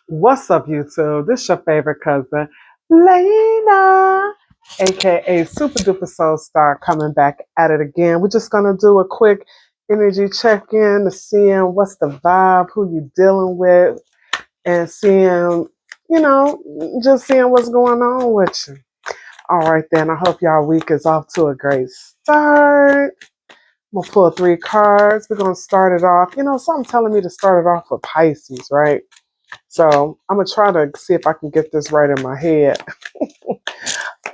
What's up, YouTube? This your favorite cousin, Lena, aka Super Duper Soul Star, coming back at it again. We're just gonna do a quick energy check-in to seeing what's the vibe, who you dealing with, and seeing, just seeing what's going on with you. All right, then. I hope y'all week is off to a great start. I'm gonna pull three cards. We're gonna start it off. Something telling me to start it off with Pisces, right? So I'm gonna try to see if I can get this right in my head.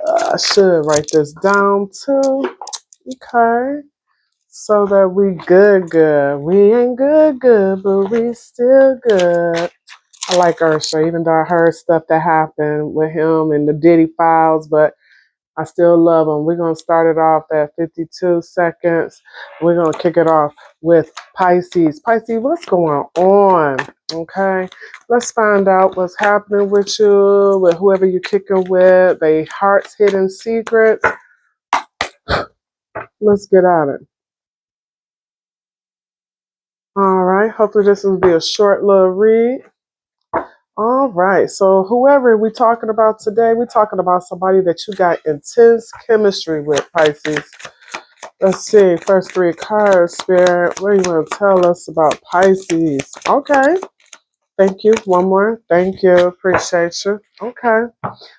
I should write this down too. Okay. So that we good. We ain't good, but we still good. I like Ursha, even though I heard stuff that happened with him and the Diddy files, but I still love them. We're going to start it off at 52 seconds. We're going to kick it off with Pisces. Pisces, what's going on? Okay. Let's find out what's happening with you, with whoever you're kicking with, their heart's hidden secrets. Let's get at it. All right. Hopefully this will be a short little read. All right. So whoever we're talking about today, we're talking about somebody that you got intense chemistry with, Pisces. Let's see, first three cards, Spirit. What do you want to tell us about Pisces? Okay. Thank you. One more. Thank you. Appreciate you. Okay.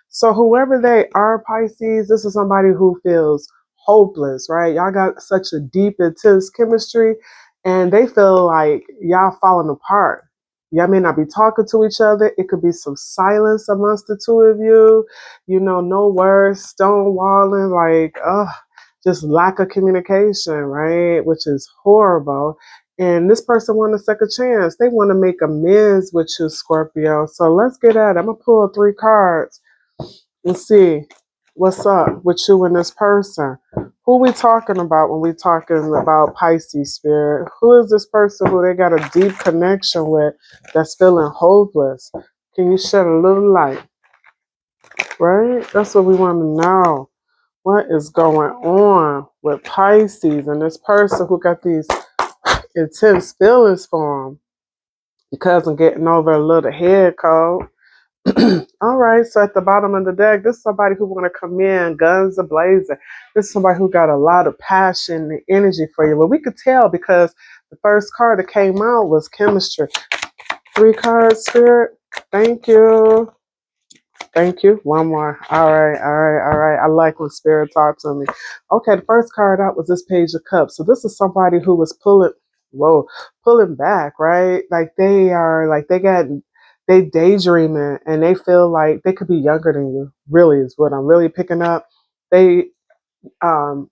So whoever they are, Pisces, this is somebody who feels hopeless, right? Y'all got such a deep, intense chemistry, and they feel like y'all falling apart. Y'all may not be talking to each other. It could be some silence amongst the two of you. No words, stonewalling, like, just lack of communication, right? Which is horrible. And this person want a second chance. They want to make amends with you, Scorpio. So let's get at it. I'm going to pull three cards and see what's up with you and this person. Who we talking about when we talking about Pisces, Spirit? Who is this person who they got a deep connection with that's feeling hopeless? Can you shed a little light? Right? That's what we want to know. What is going on with Pisces and this person who got these intense feelings for him? Because I'm getting over a little head cold. All right, so at the bottom of the deck, this is somebody who want to come in guns a-blazing. This is somebody who got a lot of passion and energy for you. Well, we could tell because the first card that came out was chemistry. Three cards, Spirit. Thank you. Thank you. One more. All right. I like when Spirit talks to me. Okay, the first card out was this Page of Cups. So this is somebody who was pulling back, right? Like they daydreaming and they feel like they could be younger than you. Really is what I'm really picking up. They and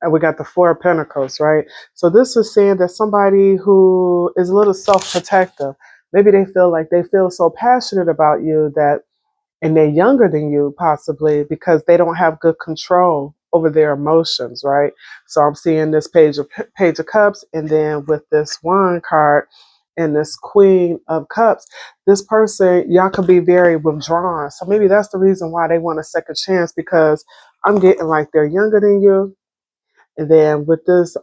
we got the Four of Pentacles, right? So this is saying that somebody who is a little self-protective. Maybe they feel like they feel so passionate about you that and they're younger than you possibly because they don't have good control over their emotions, right? So I'm seeing this Page of Cups, and then with this one card and this Queen of Cups, this person, y'all could be very withdrawn. So maybe that's the reason why they want a second chance, because I'm getting like they're younger than you. And then with this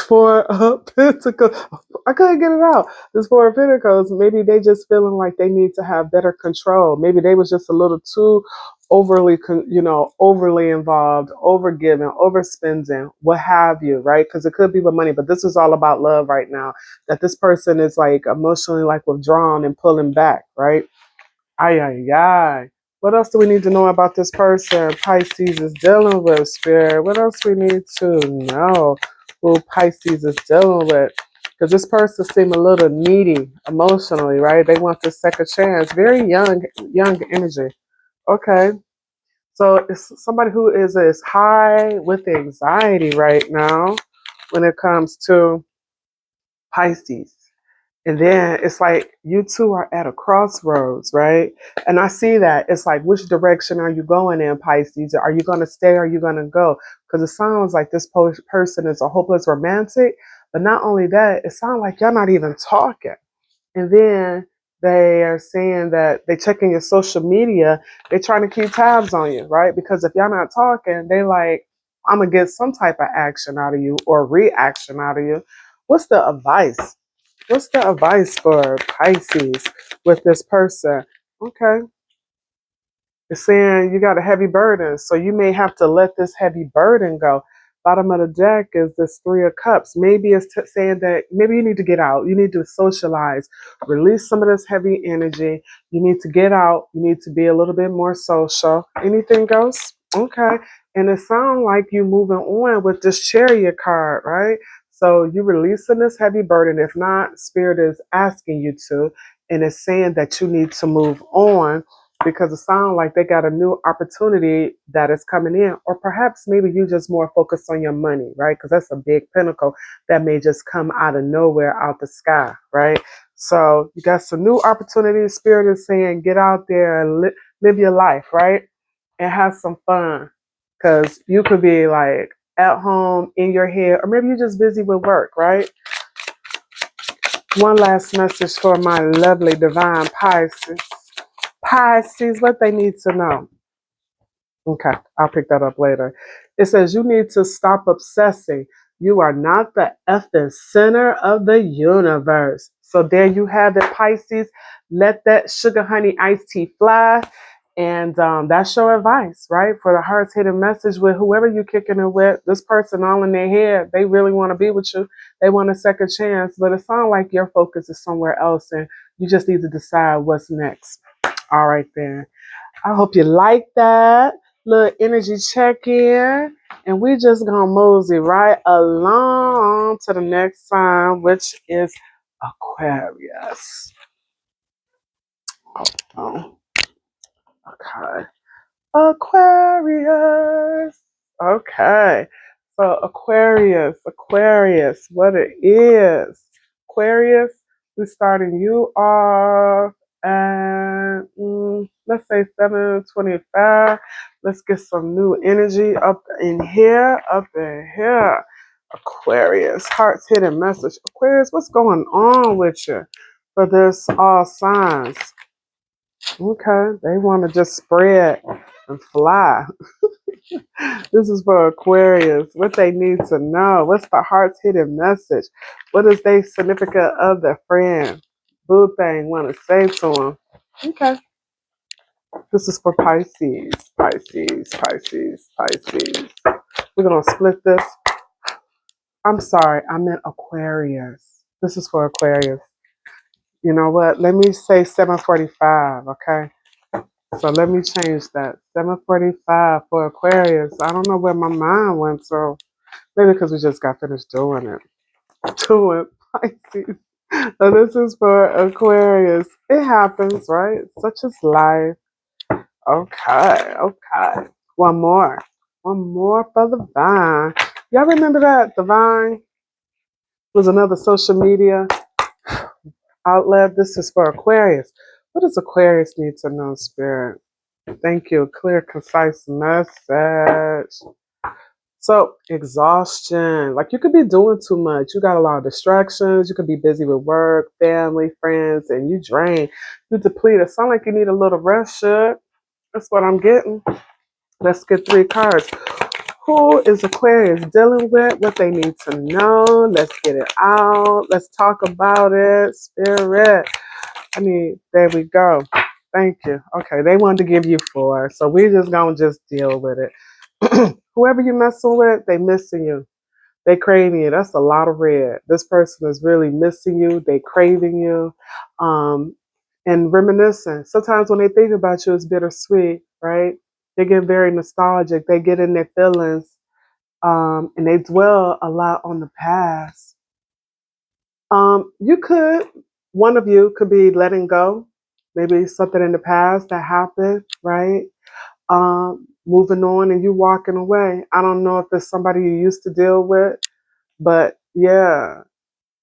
Four of Pentacles, I couldn't get it out. This Four of Pentacles, maybe they just feeling like they need to have better control. Maybe they was just a little too overly involved, overgiving, overspending, what have you, right? Because it could be with money, but this is all about love right now. That this person is like emotionally like withdrawn and pulling back, right? Ay, ay, ay. What else do we need to know about this person Pisces is dealing with, Spirit? What else we need to know who Pisces is dealing with? Because this person seems a little needy emotionally, right? They want this second chance. Very young energy. Okay. So it's somebody who is high with anxiety right now when it comes to Pisces. And then it's like you two are at a crossroads, right? And I see that. It's like, which direction are you going in, Pisces? Are you going to stay or are you going to go? Because it sounds like this person is a hopeless romantic. But not only that, it sounds like y'all not even talking. And then they are saying that they checking your social media. They're trying to keep tabs on you, right? Because if y'all not talking, they like, I'm going to get some type of action out of you or reaction out of you. What's the advice? What's the advice for Pisces with this person? Okay. It's saying you got a heavy burden, so you may have to let this heavy burden go. Bottom of the deck is this Three of Cups. Maybe it's saying that maybe you need to get out. You need to socialize, release some of this heavy energy. You need to get out. You need to be a little bit more social. Anything else? Okay. And it sounds like you moving on with this Chariot card, right? So you releasing this heavy burden. If not, Spirit is asking you to, and it's saying that you need to move on because it sounds like they got a new opportunity that is coming in, or perhaps maybe you just more focused on your money, right? Because that's a big pinnacle that may just come out of nowhere, out the sky, right? So you got some new opportunities. Spirit is saying, get out there and live your life, right? And have some fun, because you could be like at home in your head, or maybe you're just busy with work, right? One last message for my lovely divine Pisces. Pisces, what they need to know. Okay, I'll pick that up later. It says you need to stop obsessing. You are not the effing center of the universe. So there you have it, Pisces. Let that sugar honey iced tea fly. And that's your advice, right? For the heart's hidden message with whoever you're kicking it with, this person all in their head, they really want to be with you. They want a second chance, but it sounds like your focus is somewhere else and you just need to decide what's next. All right, then. I hope you like that little energy check in. And we just gonna mosey right along to the next sign, which is Aquarius. Oh, okay. Aquarius. Okay. So Aquarius, what it is. Aquarius, we're starting you off at, let's say 7:25. Let's get some new energy up in here, Aquarius, heart's hidden message. Aquarius, what's going on with you for this all signs? Okay, they want to just spread and fly. This is for Aquarius. What they need to know. What's the heart's hidden message? What is they significant other friend? Boo thing want to say to them? Okay. This is for Pisces. Pisces. We're going to split this. I'm sorry. I meant Aquarius. This is for Aquarius. You know what? Let me say 7:45, okay? So let me change that. 7:45 for Aquarius. I don't know where my mind went, so maybe because we just got finished doing it. Doing Pisces. So this is for Aquarius. It happens, right? Such is life. Okay. One more. One more for the Vine. Y'all remember that? The Vine was another social media outlet. This is for Aquarius. What does Aquarius need to know, Spirit? Thank you. Clear, concise message. So, exhaustion. Like you could be doing too much. You got a lot of distractions. You could be busy with work, family, friends, and you drain. You deplete. It sounds like you need a little rest, shit. That's what I'm getting. Let's get 3 cards. Who is Aquarius dealing with? What they need to know. Let's get it out. Let's talk about it. Spirit. There we go. Thank you. Okay, they wanted to give you 4, so we just gonna just deal with it. Whoever you messing with, they missing you. They craving you. That's a lot of red. This person is really missing you. They craving you, and reminiscing. Sometimes when they think about you, it's bittersweet, right? They get very nostalgic. They get in their feelings, and they dwell a lot on the past. You could, one of you could be letting go, maybe something in the past that happened, right? Moving on and you walking away. I don't know if it's somebody you used to deal with, but yeah,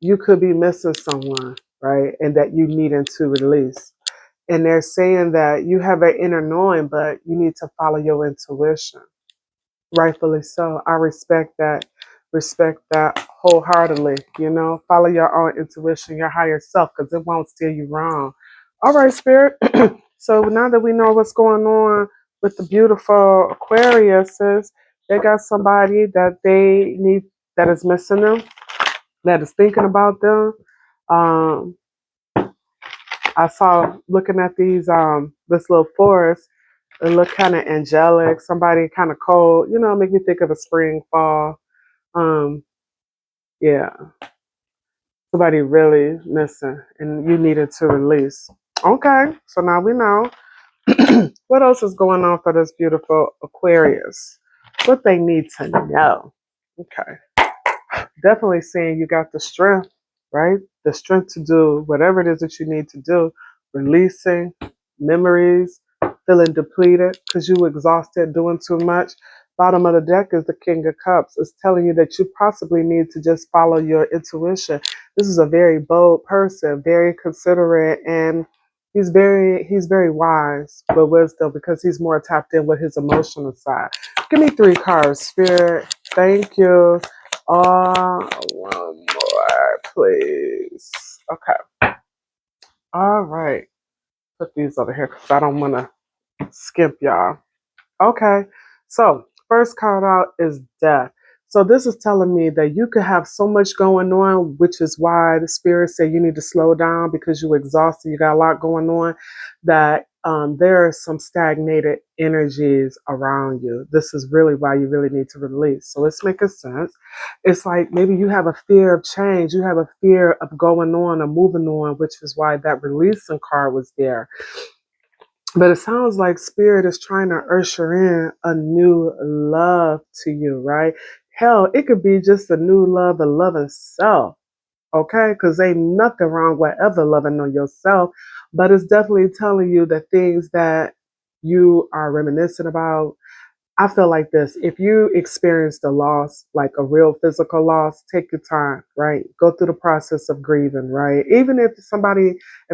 you could be missing someone, right? And that you needing to release. And they're saying that you have an inner knowing, but you need to follow your intuition. Rightfully so. I respect that. Respect that wholeheartedly. Follow your own intuition, your higher self, because it won't steer you wrong. All right, Spirit. So now that we know what's going on with the beautiful Aquariuses, they got somebody that they need, that is missing them, that is thinking about them. Um, I saw looking at these this little forest, it looked kind of angelic. Somebody kind of cold, make me think of a spring, fall. Um, yeah, somebody really missing, and you needed to release. Okay, so now we know. What else is going on for this beautiful Aquarius? What they need to know. Okay. Definitely saying you got the strength, right? The strength to do whatever it is that you need to do. Releasing memories, feeling depleted because you exhausted doing too much. Bottom of the deck is the King of Cups. It's telling you that you possibly need to just follow your intuition. This is a very bold person, very considerate, and he's very wise with wisdom because he's more tapped in with his emotional side. Give me 3 cards, Spirit. Thank you. One more, please. Okay. All right. Put these over here because I don't want to skimp y'all. Okay. So, first card out is death. So, this is telling me that you could have so much going on, which is why the spirit said you need to slow down because you're exhausted. You got a lot going on, that there are some stagnated energies around you. This is really why you really need to release. So, let's make a sense. It's like maybe you have a fear of change, you have a fear of going on or moving on, which is why that releasing card was there. But it sounds like spirit is trying to usher in a new love to you, right? Hell, it could be just a new love, the love of self, okay? Because ain't nothing wrong with ever loving on yourself, but it's definitely telling you the things that you are reminiscent about. I feel like this. If you experienced a loss, like a real physical loss, take your time, right? Go through the process of grieving, right? Even if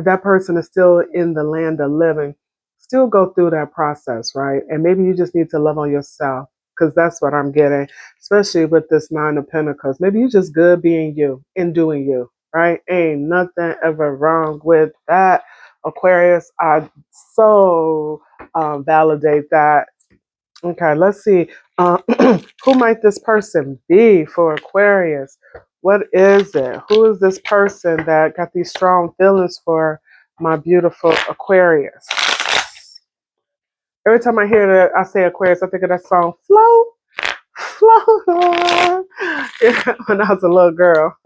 that person is still in the land of living, still go through that process, right? And maybe you just need to love on yourself because that's what I'm getting, especially with this 9 of Pentacles. Maybe you just good being you and doing you, right? Ain't nothing ever wrong with that. Aquarius, I so validate that. Okay, let's see. Uh, who might this person be for Aquarius? What is it? Who is this person that got these strong feelings for my beautiful Aquarius? Every time I hear that, I say Aquarius, I think of that song, Float, Float. Yeah, when I was a little girl.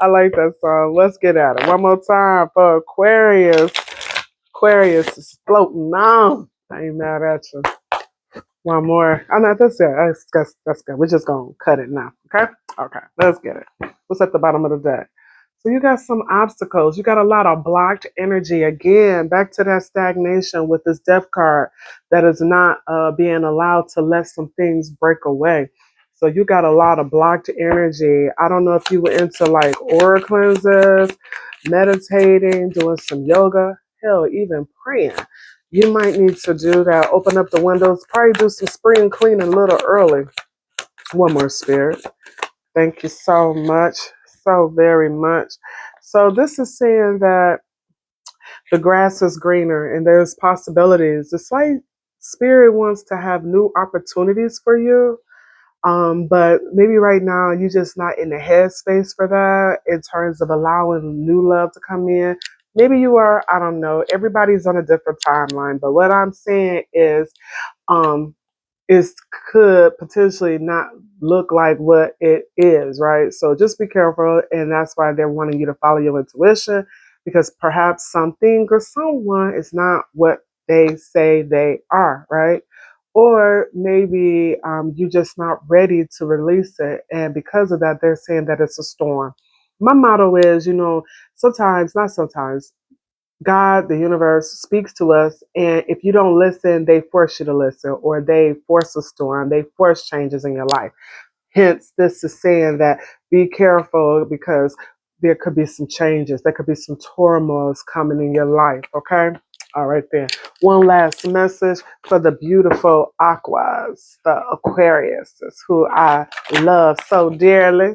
I like that song. Let's get at it. One more time for Aquarius. Aquarius is floating on. I ain't mad at you. One more. Oh, no, that's it. That's good. We're just going to cut it now. Okay? Okay. Let's get it. What's at the bottom of the deck? So you got some obstacles. You got a lot of blocked energy. Again, back to that stagnation with this death card that is not being allowed to let some things break away. So you got a lot of blocked energy. I don't know if you were into like aura cleanses, meditating, doing some yoga, hell, even praying. You might need to do that. Open up the windows. Probably do some spring cleaning a little early. One more, Spirit. Thank you so much. So very much. So this is saying that the grass is greener and there's possibilities. It's like Spirit wants to have new opportunities for you. But maybe right now you're just not in the headspace for that in terms of allowing new love to come in. Maybe you are, I don't know. Everybody's on a different timeline. But what I'm saying um, is could potentially not look like what it is, right? So just be careful. And that's why they're wanting you to follow your intuition because perhaps something or someone is not what they say they are, right? Or maybe you're just not ready to release it. And because of that, they're saying that it's a storm. My motto is, sometimes, not sometimes, God, the universe, speaks to us, and if you don't listen, they force you to listen, or they force a storm, they force changes in your life. Hence, this is saying that be careful because there could be some changes, there could be some turmoils coming in your life, okay? All right, then. One last message for the beautiful Aquas, the Aquarius, who I love so dearly.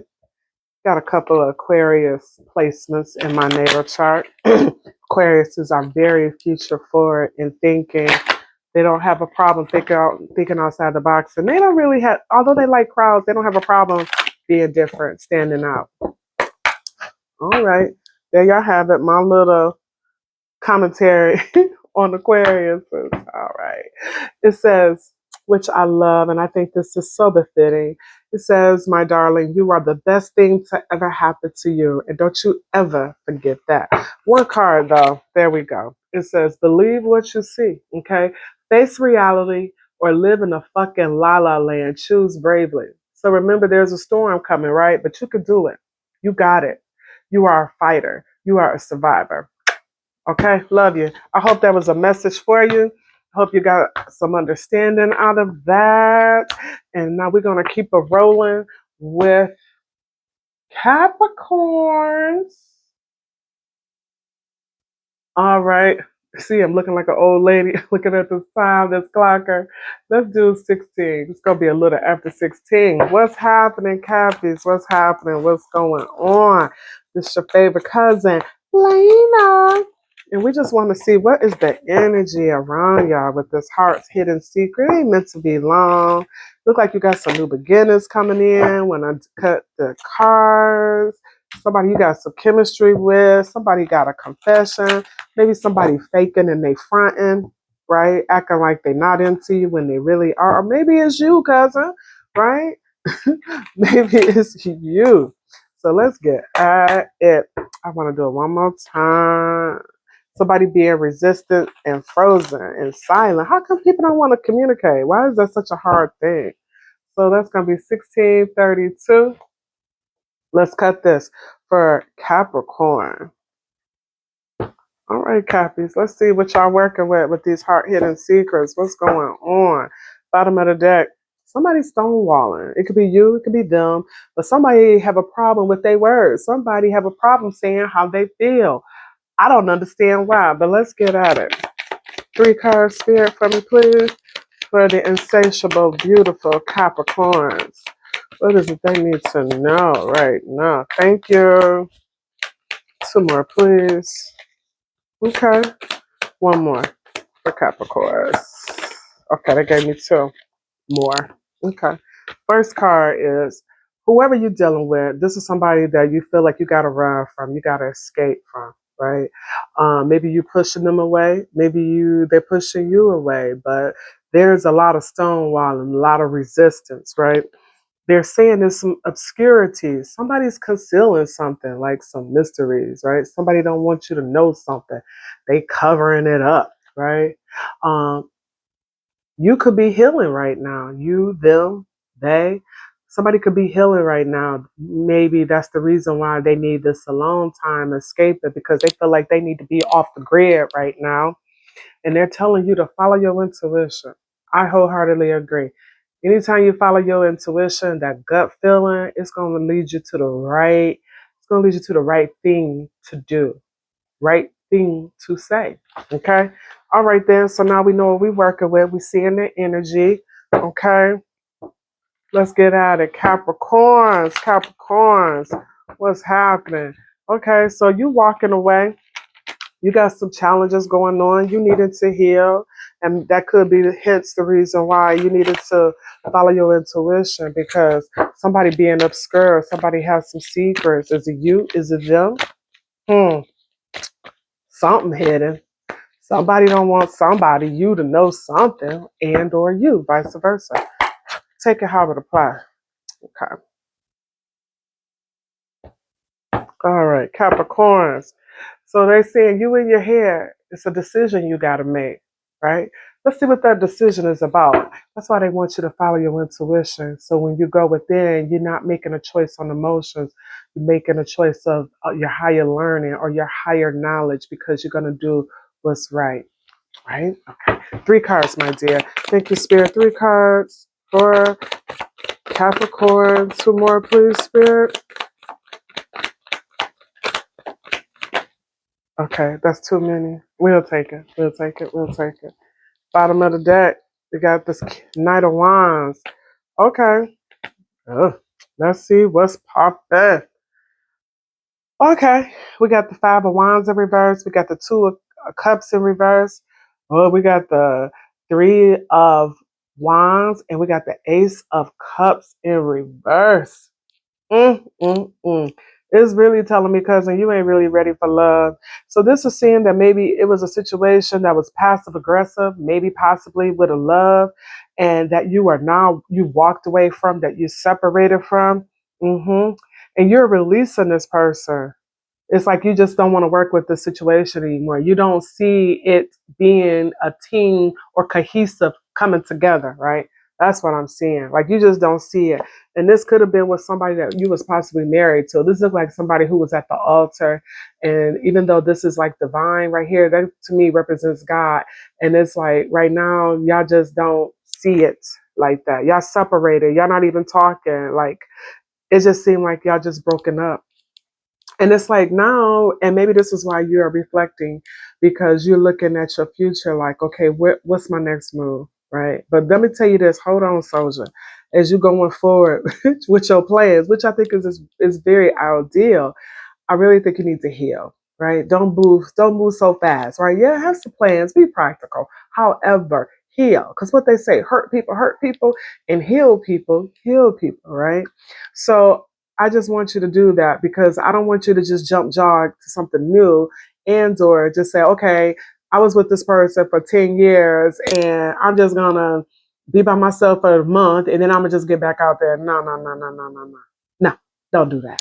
Got a couple of Aquarius placements in my natal chart. Aquariuses are very future forward in thinking. They don't have a problem thinking outside the box, and they don't really have. Although they like crowds, they don't have a problem being different, standing out. All right. There y'all have it. My little commentary on Aquarius. All right. It says, which I love, and I think this is so befitting. It says, my darling, you are the best thing to ever happen to you. And don't you ever forget that. One card, though. There we go. It says, believe what you see. Okay. Face reality or live in a fucking la la land. Choose bravely. So remember, there's a storm coming, right? But you could do it. You got it. You are a fighter. You are a survivor. Okay, love you. I hope that was a message for you. Hope you got some understanding out of that. And now we're going to keep it rolling with Capricorns. All right. See, I'm looking like an old lady looking at this time, this clocker. Let's do 16. It's going to be a little after 16. What's happening, Cappies? What's happening? What's going on? This is your favorite cousin, Lena. And we just want to see what is the energy around y'all with this heart's hidden secret. It ain't meant to be long. Look like you got some new beginners coming in when I cut the cards. Somebody you got some chemistry with. Somebody got a confession. Maybe somebody faking and they fronting, right? Acting like they not into you when they really are. Or maybe it's you, cousin, right? Maybe it's you. So let's get at it. I want to do it one more time. Somebody being resistant and frozen and silent. How come people don't want to communicate? Why is that such a hard thing? So that's going to be 1632. Let's cut this for Capricorn. All right, Cappies. Let's see what y'all working with these heart-hidden secrets. What's going on? Bottom of the deck. Somebody's stonewalling. It could be you, it could be them, but somebody have a problem with their words. Somebody have a problem saying how they feel. I don't understand why, but let's get at it. 3 card spirit for me, please. For the insatiable, beautiful Capricorns. What is it they need to know right now? Thank you. 2 more, please. Okay. 1 more for Capricorns. Okay, they gave me 2 more. Okay. First card is whoever you're dealing with, this is somebody that you feel like you got to run from, you got to escape from, right? Maybe you pushing them away. Maybe they're pushing you away, but there's a lot of stonewalling, a lot of resistance, right? They're saying there's some obscurities. Somebody's concealing something, like some mysteries, right? Somebody don't want you to know something. They covering it up, right? You could be healing right now. You, them, they. Somebody could be healing right now. Maybe that's the reason why they need this alone time, escaping, because they feel like they need to be off the grid right now. And they're telling you to follow your intuition. I wholeheartedly agree. Anytime you follow your intuition, that gut feeling, it's going to lead you to the right. It's going to lead you to the right thing to do, right thing to say. Okay. All right then. So now we know what we're working with. We seeing the energy. Okay. Let's get at it. Capricorns. Capricorns. What's happening? Okay. So you walking away. You got some challenges going on. You needed to heal. And that could be hence the reason why you needed to follow your intuition, because somebody being obscure, somebody has some secrets. Is it you? Is it them? Something hidden. Somebody don't want you to know something, and or you, vice versa. Take it how it applies. Okay. All right, Capricorns. So they're saying you in your head, it's a decision you got to make, right? Let's see what that decision is about. That's why they want you to follow your intuition. So when you go within, you're not making a choice on emotions. You're making a choice of your higher learning or your higher knowledge, because you're going to do what's right, right? Okay. 3 cards, my dear. Thank you, Spirit. 3 cards for Capricorn. 2 more, please, Spirit. Okay, that's too many. We'll take it. We'll take it. We'll take it. Bottom of the deck, we got this Knight of Wands. Okay. Let's see what's popping. Okay, we got the 5 of Wands in reverse. We got the 2 of Cups in reverse. Oh, we got the 3 of Wands, and we got the Ace of Cups in reverse. Mm, mm, mm. It's really telling me, cousin, you ain't really ready for love. So this is saying that maybe it was a situation that was passive aggressive, maybe possibly with a love, and that you are now you walked away from, that you separated from. hmm And you're releasing this person. It's like you just don't want to work with the situation anymore. You don't see it being a team or cohesive coming together, right? That's what I'm seeing. Like you just don't see it. And this could have been with somebody that you was possibly married to. This looked like somebody who was at the altar. And even though this is like divine right here, that to me represents God. And it's like right now, y'all just don't see it like that. Y'all separated. Y'all not even talking. Like it just seemed like y'all just broken up. And it's like now, and maybe this is why you are reflecting because you're looking at your future like, okay, what's my next move? Right. But let me tell you this, hold on, soldier, as you're going forward with your plans, which I think is very ideal. I really think you need to heal, right? Don't move so fast, right? Yeah, have some plans, be practical. However, heal. Because what they say, hurt people, and heal people, right? So I just want you to do that because I don't want you to just jump jog to something new and or just say, okay, I was with this person for 10 years and I'm just gonna be by myself for a month and then I'm gonna just get back out there. No, no, no, no, no, no, no. No, don't do that.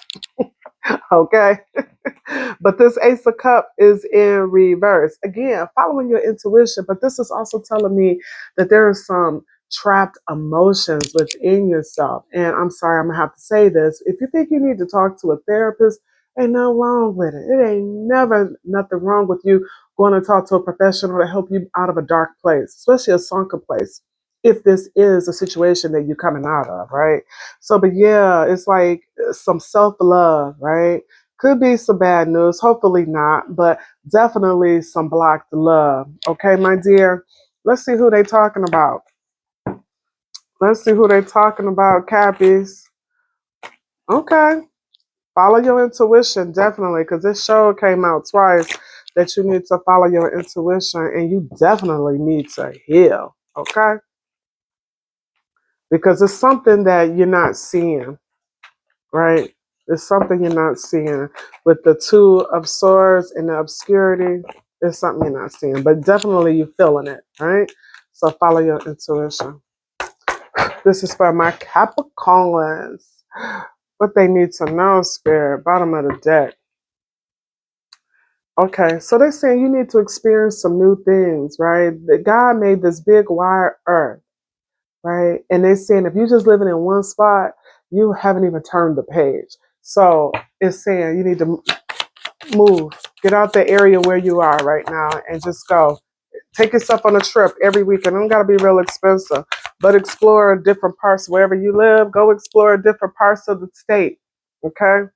Okay. But this Ace of Cup is in reverse. Again, following your intuition, but this is also telling me that there are some trapped emotions within yourself. And I'm sorry, I'm going to have to say this. If you think you need to talk to a therapist, ain't nothing wrong with it. It ain't never nothing wrong with you going to talk to a professional to help you out of a dark place, especially a sunken place, if this is a situation that you're coming out of, right? So, but yeah, it's like some self love, right? Could be some bad news, hopefully not, but definitely some blocked love. Okay, my dear. Let's see who they talking about. Let's see who they talking about, Cappies. Okay. Follow your intuition, definitely, because this show came out twice that you need to follow your intuition and you definitely need to heal. Okay? Because it's something that you're not seeing, right? It's something you're not seeing. With the Two of Swords and the obscurity, it's something you're not seeing. But definitely you're feeling it, right? So follow your intuition. This is for my Capricorns. What they need to know, Spirit. Bottom of the deck. Okay, so they're saying you need to experience some new things, right? That God made this big wide earth, right? And they're saying if you're just living in one spot, you haven't even turned the page. So it's saying you need to move, get out the area where you are right now and just go. Take yourself on a trip every week. And it don't got to be real expensive, but explore different parts wherever you live. Go explore different parts of the state. Okay.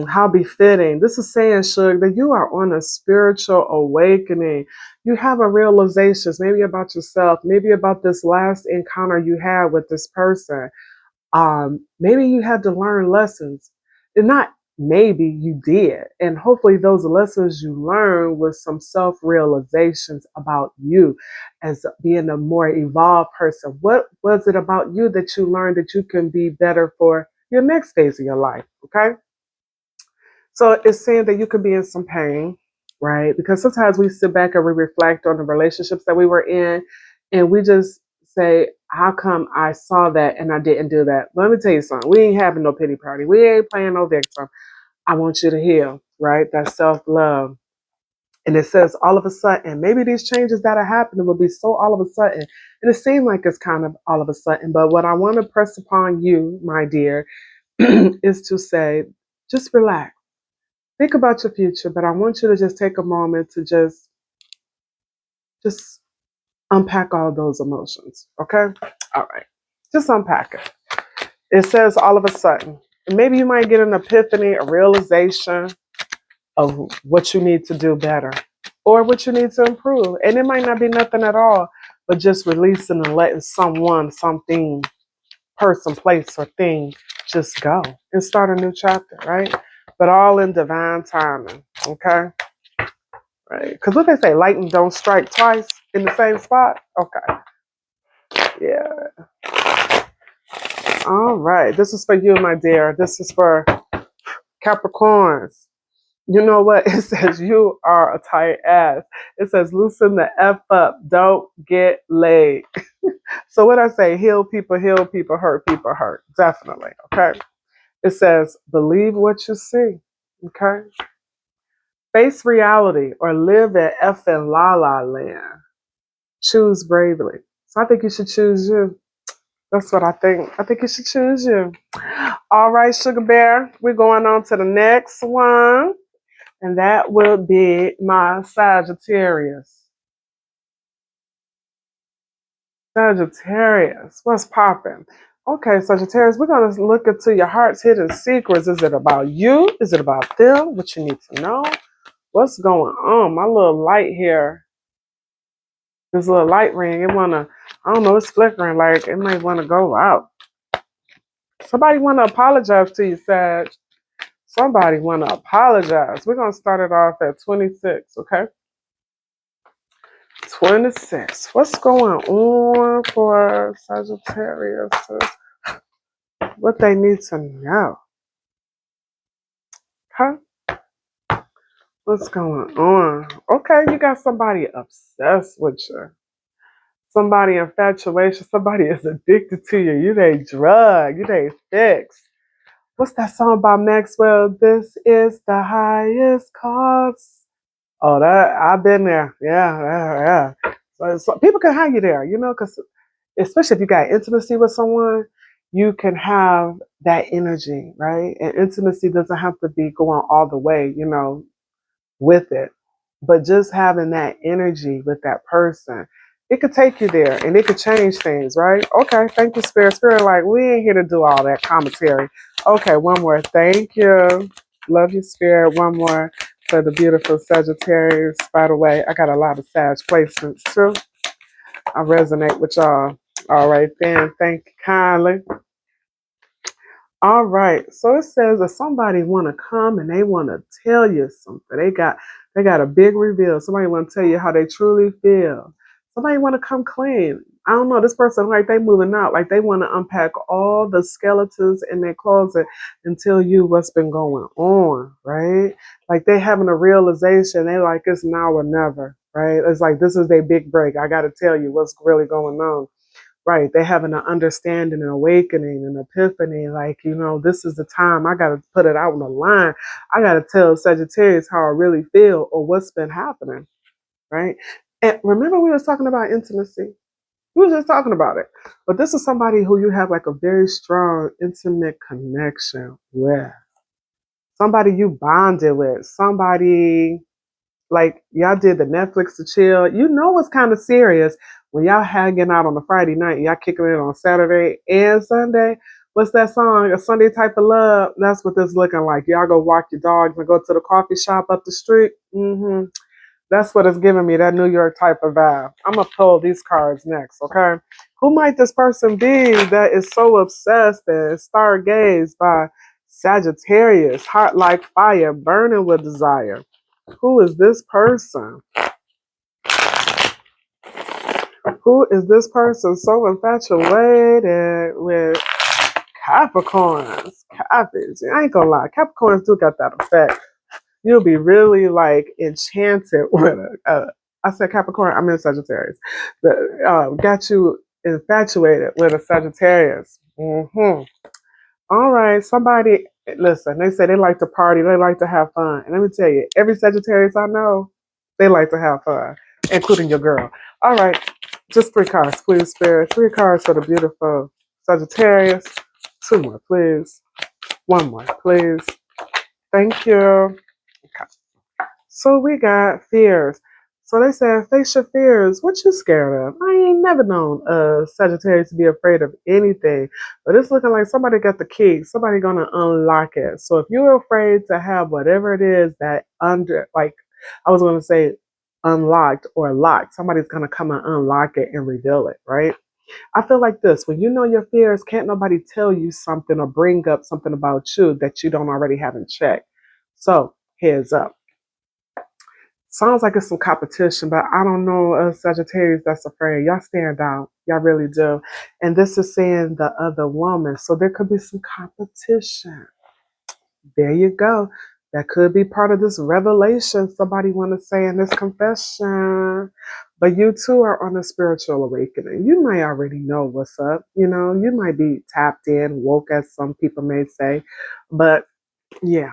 How befitting. This is saying, Suge, that you are on a spiritual awakening. You have a realizations, maybe about yourself, maybe about this last encounter you had with this person. Maybe you had to learn lessons. And not maybe you did. And hopefully those lessons you learned was some self-realizations about you as being a more evolved person. What was it about you that you learned that you can be better for your next phase of your life? Okay. So it's saying that you could be in some pain, right? Because sometimes we sit back and we reflect on the relationships that we were in and we just say, how come I saw that and I didn't do that? Let me tell you something. We ain't having no pity party. We ain't playing no victim. I want you to heal, right? That self love. And it says all of a sudden, maybe these changes that are happening will be so all of a sudden. And it seems like it's kind of all of a sudden. But what I want to press upon you, my dear, is to say, just relax. Think about your future, but I want you to just take a moment to just unpack all those emotions. Okay? All right. Just unpack it. It says all of a sudden. And maybe you might get an epiphany, a realization of what you need to do better or what you need to improve. And it might not be nothing at all, but just releasing and letting someone, something, person, place, or thing just go and start a new chapter, right? But all in divine timing. Okay? Right. Because what they say, lightning don't strike twice in the same spot. Okay. Yeah. All right. This is for you, my dear. This is for Capricorns. You know what? It says you are a tight ass. It says loosen the F up. Don't get laid. So what I say, heal people, hurt people, hurt. Definitely. Okay. It says believe what you see. Okay. Face reality or live in effing la la land. Choose bravely. So I think you should choose you. That's what I think. I think you should choose you. All right, Sugar Bear. We're going on to the next one. And that will be my Sagittarius. Sagittarius, what's popping? Okay, Sagittarius, we're going to look into your heart's hidden secrets. Is it about you? Is it about them? What you need to know? What's going on? My little light here, this little light ring, I don't know, it's flickering like it might want to go out. Somebody want to apologize to you, Sag. Somebody want to apologize. We're going to start it off at 26, okay? 26. What's going on for Sagittarius? What they need to know. Huh? What's going on? Okay, you got somebody obsessed with you. Somebody infatuation. Somebody is addicted to you. You they drug. You they fix. What's that song by Maxwell? This is the highest cost. Oh, that I've been there. Yeah. So people can hang you there, because especially if you got intimacy with someone, you can have that energy, right? And intimacy doesn't have to be going all the way, with it. But just having that energy with that person, it could take you there and it could change things, right? Okay, thank you, Spirit. Spirit, like, we ain't here to do all that commentary. Okay, one more. Thank you. Love you, Spirit. One more for the beautiful Sagittarius. By the way, I got a lot of Sag placements too. I resonate with y'all. All right, then. Thank you kindly. All right. So it says that somebody want to come and they want to tell you something. They got a big reveal. Somebody want to tell you how they truly feel. Somebody want to come clean. I don't know. This person, like, they moving out. Like, they want to unpack all the skeletons in their closet and tell you what's been going on, right? Like, they having a realization. They like, it's now or never, right? It's like, this is their big break. I got to tell you what's really going on. Right. They having an understanding, an awakening, an epiphany. Like, this is the time I got to put it out on the line. I got to tell Sagittarius how I really feel or what's been happening. Right. And remember, we was talking about intimacy. We was just talking about it. But this is somebody who you have like a very strong, intimate connection with. Somebody you bonded with. Somebody like y'all did the Netflix to chill. You know it's kind of serious when y'all hanging out on a Friday night, y'all kicking it on Saturday and Sunday. What's that song? A Sunday Type of Love. That's what this looking like. Y'all go walk your dogs and go to the coffee shop up the street. That's what it's giving me, that New York type of vibe. I'm going to pull these cards next, okay? Who might this person be that is so obsessed and stargazed by Sagittarius, heart like fire, burning with desire? Who is this person? Who is this person so infatuated with Capricorns? Cappies. I ain't gonna lie. Capricorns do got that effect. You'll be really like enchanted with it. I said Capricorn, I'm in Sagittarius. Got you infatuated with a Sagittarius. All right, somebody, listen, they say they like to party, they like to have fun. And let me tell you, every Sagittarius I know, they like to have fun, including your girl. All right, just 3 cards, please, Spirit. 3 cards for the beautiful Sagittarius. 2 more, please. 1 more, please. Thank you. Okay. So we got fears. So they said, face your fears. What you scared of? I ain't never known Sagittarius to be afraid of anything. But it's looking like somebody got the key. Somebody gonna unlock it. So if you're afraid to have whatever it is that I was gonna say unlocked or locked, somebody's gonna come and unlock it and reveal it, right? I feel like this. When you know your fears, can't nobody tell you something or bring up something about you that you don't already have in check. So heads up. Sounds like it's some competition, but I don't know Sagittarius that's afraid. Y'all stand out. Y'all really do. And this is saying the other woman. So there could be some competition. There you go. That could be part of this revelation somebody want to say in this confession. But you too are on a spiritual awakening. You might already know what's up. You know, you might be tapped in, woke, as some people may say. But yeah,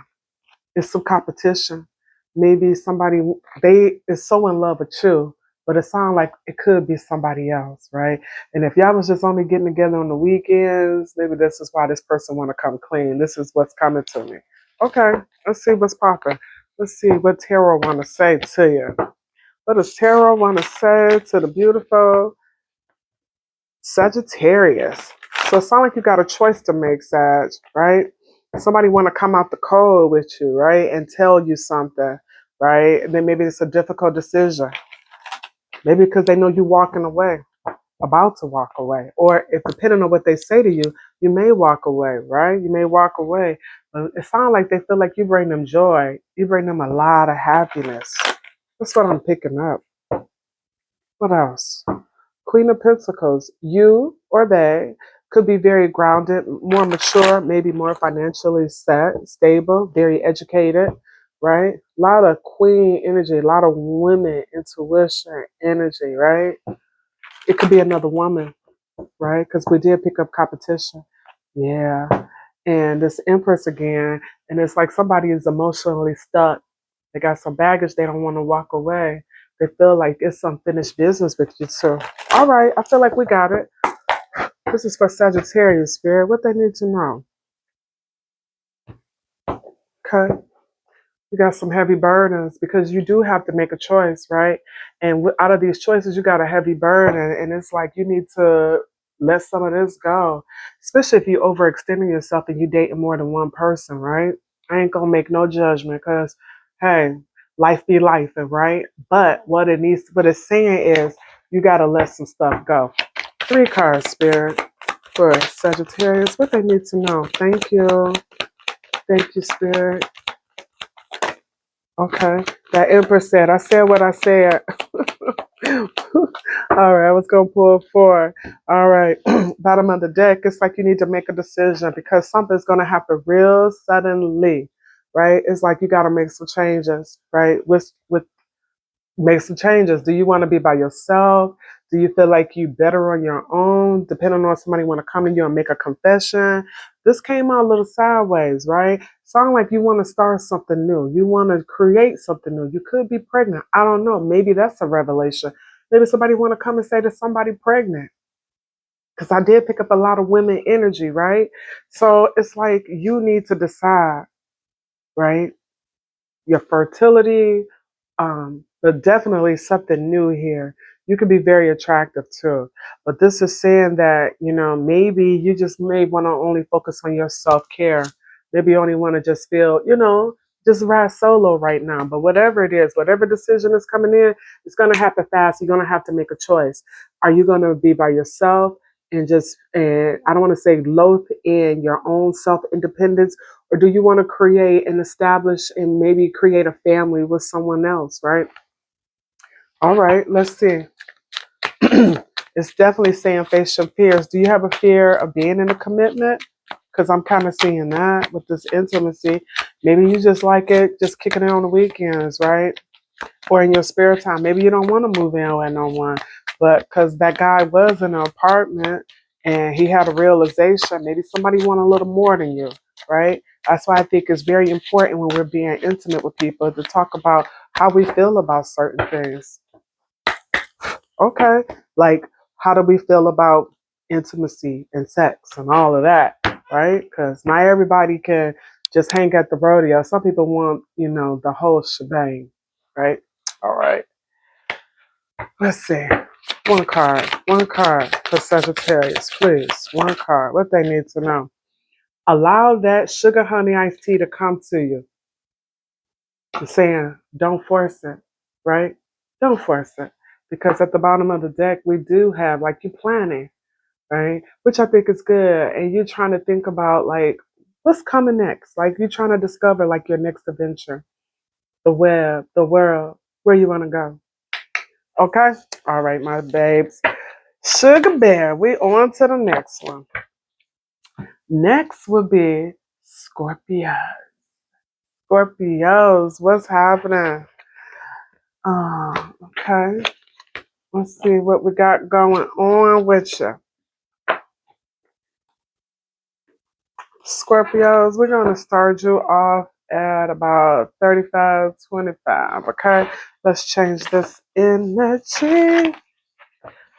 it's some competition. Maybe somebody they is so in love with you, but it sounds like it could be somebody else, right? And if y'all was just only getting together on the weekends, maybe this is why this person want to come clean. This is what's coming to me. Okay, let's see what's popping. Let's see what tarot want to say to you. What does tarot want to say to the beautiful Sagittarius? So it sounds like you got a choice to make, Sag, right? Somebody want to come out the cold with you, right? And tell you something, right? And then maybe it's a difficult decision. Maybe because they know you walking away, about to walk away. Or if depending on what they say to you, you may walk away, right? You may walk away. But it sounds like they feel like you bring them joy. You bring them a lot of happiness. That's what I'm picking up. What else? Queen of Pentacles, you or they could be very grounded, more mature, maybe more financially set, stable, very educated, right? A lot of queen energy, a lot of women intuition energy, right? It could be another woman, right? Because we did pick up competition. Yeah. And this Empress again, and it's like somebody is emotionally stuck. They got some baggage, they don't want to walk away. They feel like it's unfinished business with you too. All right, I feel like we got it. This is for Sagittarius, Spirit. What they need to know. Okay. You got some heavy burdens because you do have to make a choice, right? And out of these choices, you got a heavy burden. And it's like you need to let some of this go, especially if you overextending yourself and you dating more than one person, right? I ain't going to make no judgment because, hey, life be life, right? But what it's saying is you got to let some stuff go. 3 cards, Spirit, for Sagittarius. What they need to know. Thank you. Thank you, Spirit. Okay. That Empress said, I said what I said. All right. I was going to pull 4. All right. Bottom of the deck. It's like you need to make a decision because something's going to happen real suddenly, right? It's like you got to make some changes, right? With make some changes. Do you want to be by yourself? Do you feel like you better on your own? Depending on somebody want to come to you and make a confession. This came out a little sideways, right? Sound like you want to start something new. You want to create something new. You could be pregnant. I don't know. Maybe that's a revelation. Maybe somebody want to come and say to somebody pregnant. Because I did pick up a lot of women energy, right? So it's like you need to decide, right? Your fertility, but definitely something new here. You could be very attractive too. But this is saying that, maybe you just may want to only focus on your self care. Maybe you only want to just feel, just ride solo right now. But whatever it is, whatever decision is coming in, it's going to happen fast. You're going to have to make a choice. Are you going to be by yourself and I don't want to say loath in your own self independence, or do you want to create and establish and maybe create a family with someone else, right? All right, let's see. It's definitely saying face your fears. Do you have a fear of being in a commitment? Because I'm kind of seeing that with this intimacy. Maybe you just like it, just kicking it on the weekends, right? Or in your spare time. Maybe you don't want to move in with no one, but because that guy was in an apartment and he had a realization, maybe somebody want a little more than you, right? That's why I think it's very important when we're being intimate with people to talk about how we feel about certain things. Okay, like how do we feel about intimacy and sex and all of that, right? Because not everybody can just hang at the rodeo. Some people want, the whole shebang, right? All right. Let's see. One card for Sagittarius, please. One card. What they need to know. Allow that sugar honey iced tea to come to you. I'm saying don't force it, right? Don't force it. Because at the bottom of the deck, we do have like you planning, right? Which I think is good. And you're trying to think about like what's coming next. Like you're trying to discover like your next adventure, the web, the world, where you want to go. Okay? All right, my babes. Sugar Bear. We on to the next one. Next would be Scorpio. Scorpios, what's happening? Okay. Let's see what we got going on with you. Scorpios, we're going to start you off at about 35-25. Okay. Let's change this energy.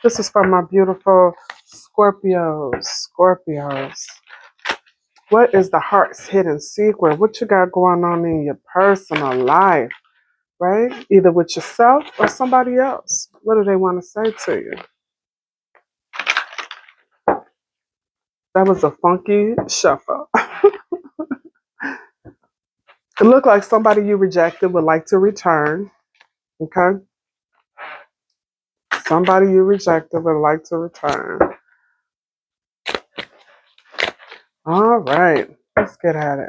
This is for my beautiful Scorpios. Scorpios. What is the heart's hidden secret? What you got going on in your personal life, right? Either with yourself or somebody else. What do they want to say to you? That was a funky shuffle. It looked like somebody you rejected would like to return. Okay? Somebody you rejected would like to return. All right. Let's get at it.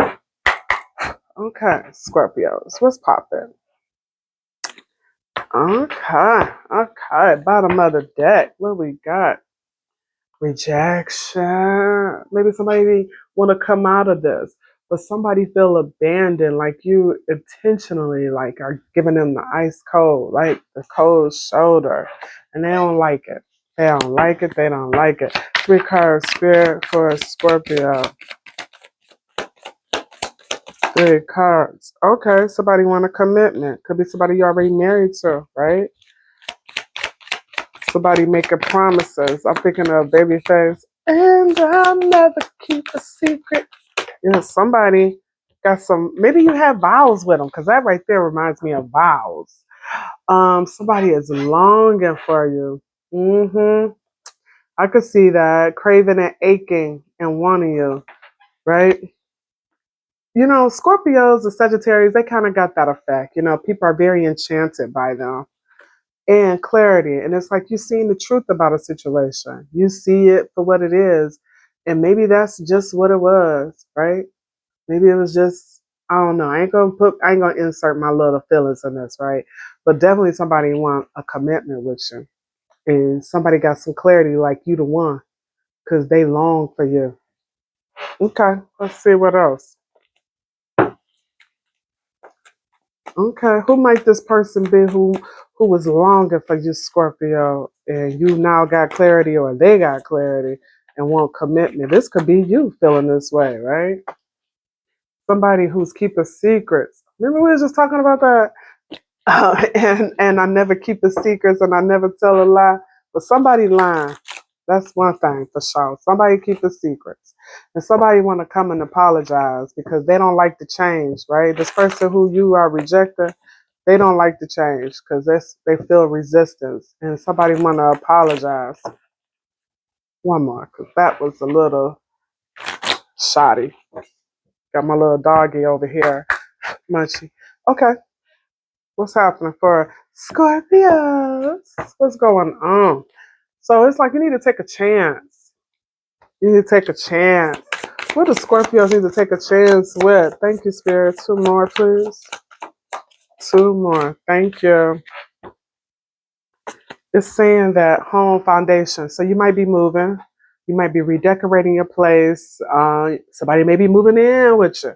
Okay, Scorpios. What's poppin'? Okay. Okay. Bottom of the deck. What we got? Rejection. Maybe somebody want to come out of this, but somebody feel abandoned, like you intentionally like are giving them the ice cold, like the cold shoulder, and they don't like it. They don't like it. They don't like it. 3 cards, Spirit for a Scorpio. 3 cards. Okay, somebody want a commitment. Could be somebody you already married to, right? Somebody making promises. I'm thinking of Babyface. And I'll never keep a secret. You know, somebody got some. Maybe you have vows with them, because that right there reminds me of vows. Somebody is longing for you. I could see that, craving and aching and wanting you, right? You know, Scorpios and Sagittarius, they kind of got that effect. You know, people are very enchanted by them. And clarity. And it's like you seeing the truth about a situation. You see it for what it is. And maybe that's just what it was, right? Maybe it was just, I don't know. I ain't gonna insert my little feelings in this, right? But definitely somebody want a commitment with you. And somebody got some clarity like you the one. Because they long for you. Okay, let's see what else. Okay, who might this person be who was longing for you, Scorpio, and you now got clarity, or they got clarity and want commitment? This could be you feeling this way, right? Somebody who's keeping secrets. Remember we were just talking about that, and I never keep the secrets and I never tell a lie. But somebody lying. That's one thing for sure. Somebody keep the secrets, and somebody want to come and apologize because they don't like the change, right? This person who you are rejecting, they don't like the change because they feel resistance, and somebody want to apologize. One more, because that was a little shoddy. Got my little doggy over here, Munchie. Okay, what's happening for Scorpios? What's going on? So it's like you need to take a chance. You need to take a chance. What do Scorpios need to take a chance with? Thank you, Spirit. 2 more, please. 2 more. Thank you. It's saying that home foundation. So you might be moving. You might be redecorating your place. Somebody may be moving in with you.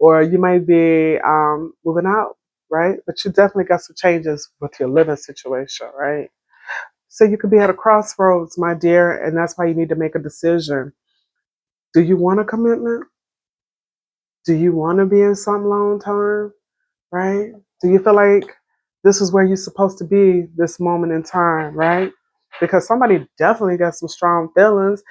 Or you might be moving out, right? But you definitely got some changes with your living situation, right? So you could be at a crossroads, my dear, and that's why you need to make a decision. Do you want a commitment? Do you want to be in something long term? Right? Do you feel like this is where you're supposed to be this moment in time, right? Because somebody definitely got some strong feelings.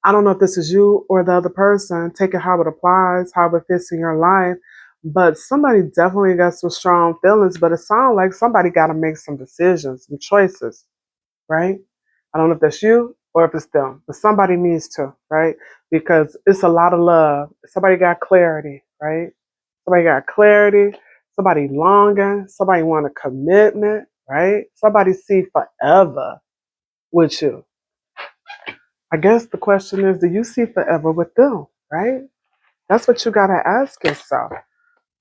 I don't know if this is you or the other person. Take it how it applies, how it fits in your life. But somebody definitely got some strong feelings, but it sounds like somebody got to make some decisions, some choices, right? I don't know if that's you or if it's them, but somebody needs to, right? Because it's a lot of love. Somebody got clarity, right? Somebody got clarity. Somebody longing. Somebody want a commitment, right? Somebody see forever with you. I guess the question is, do you see forever with them, right? That's what you got to ask yourself.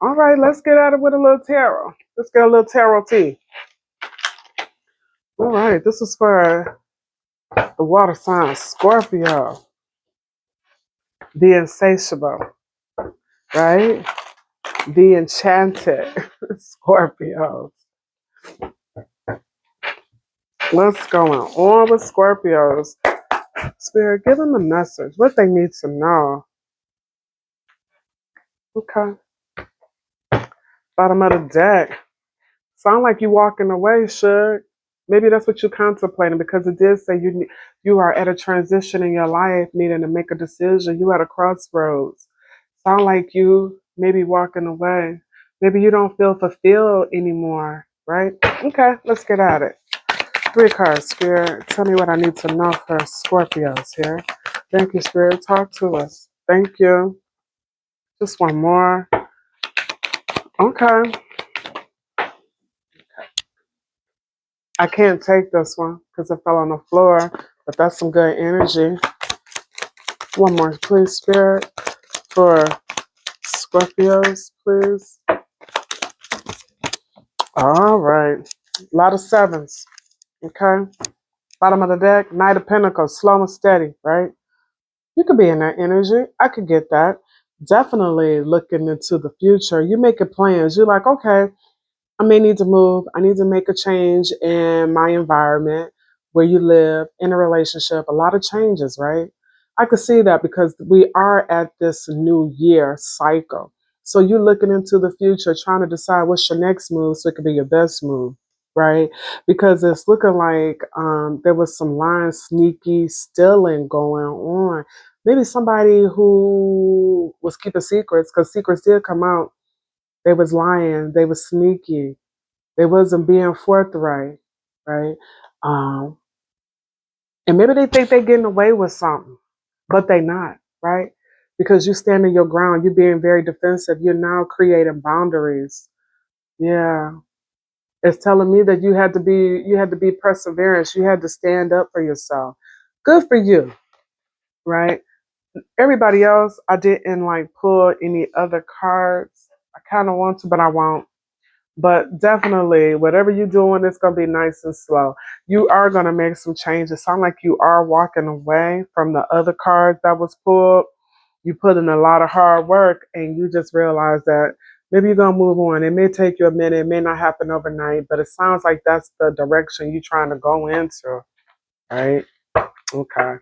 All right, let's get at it with a little tarot. Let's get a little tarot tea. All right, this is for The water sign, Scorpio. The insatiable, right? The enchanted, Scorpios. What's going on with Scorpios? Spirit, give them a message. What they need to know. Okay. Bottom of the deck. Sound like you walking away, Suge. Maybe that's what you're contemplating because it did say you are at a transition in your life, needing to make a decision. You at a crossroads. Sound like you maybe walking away. Maybe you don't feel fulfilled anymore, right? Okay, let's get at it. 3 cards, Spirit. Tell me what I need to know for Scorpios here. Thank you, Spirit. Talk to us. Thank you. Just one more. Okay. I can't take this one because it fell on the floor, but that's some good energy. One more, please, Spirit, for Scorpios, please. All right. A lot of 7s. Okay. Bottom of the deck, Knight of Pentacles, slow and steady, right? You could be in that energy. I could get that. Definitely looking into the future. You making plans. You're like, okay, I may need to move. I need to make a change in my environment, where you live, in a relationship. A lot of changes, right? I could see that because we are at this new year cycle. So you're looking into the future, trying to decide what's your next move so it could be your best move, right? Because it's looking like there was some lying, sneaky stealing going on. Maybe somebody who was keeping secrets, because secrets did come out. They was lying. They was sneaky. They wasn't being forthright, right? Um, and maybe they think they're getting away with something, but they not, right? Because you standing your ground, you're being very defensive. You're now creating boundaries. Yeah, it's telling me that you had to be perseverance. You had to stand up for yourself. Good for you, right? Everybody else, I didn't like pull any other cards. I kind of want to, but I won't. But definitely, whatever you're doing, it's going to be nice and slow. You are going to make some changes. Sound like you are walking away from the other cards that was pulled. You put in a lot of hard work and you just realize that maybe you're going to move on. It may take you a minute. It may not happen overnight, but it sounds like that's the direction you're trying to go into, right? Okay.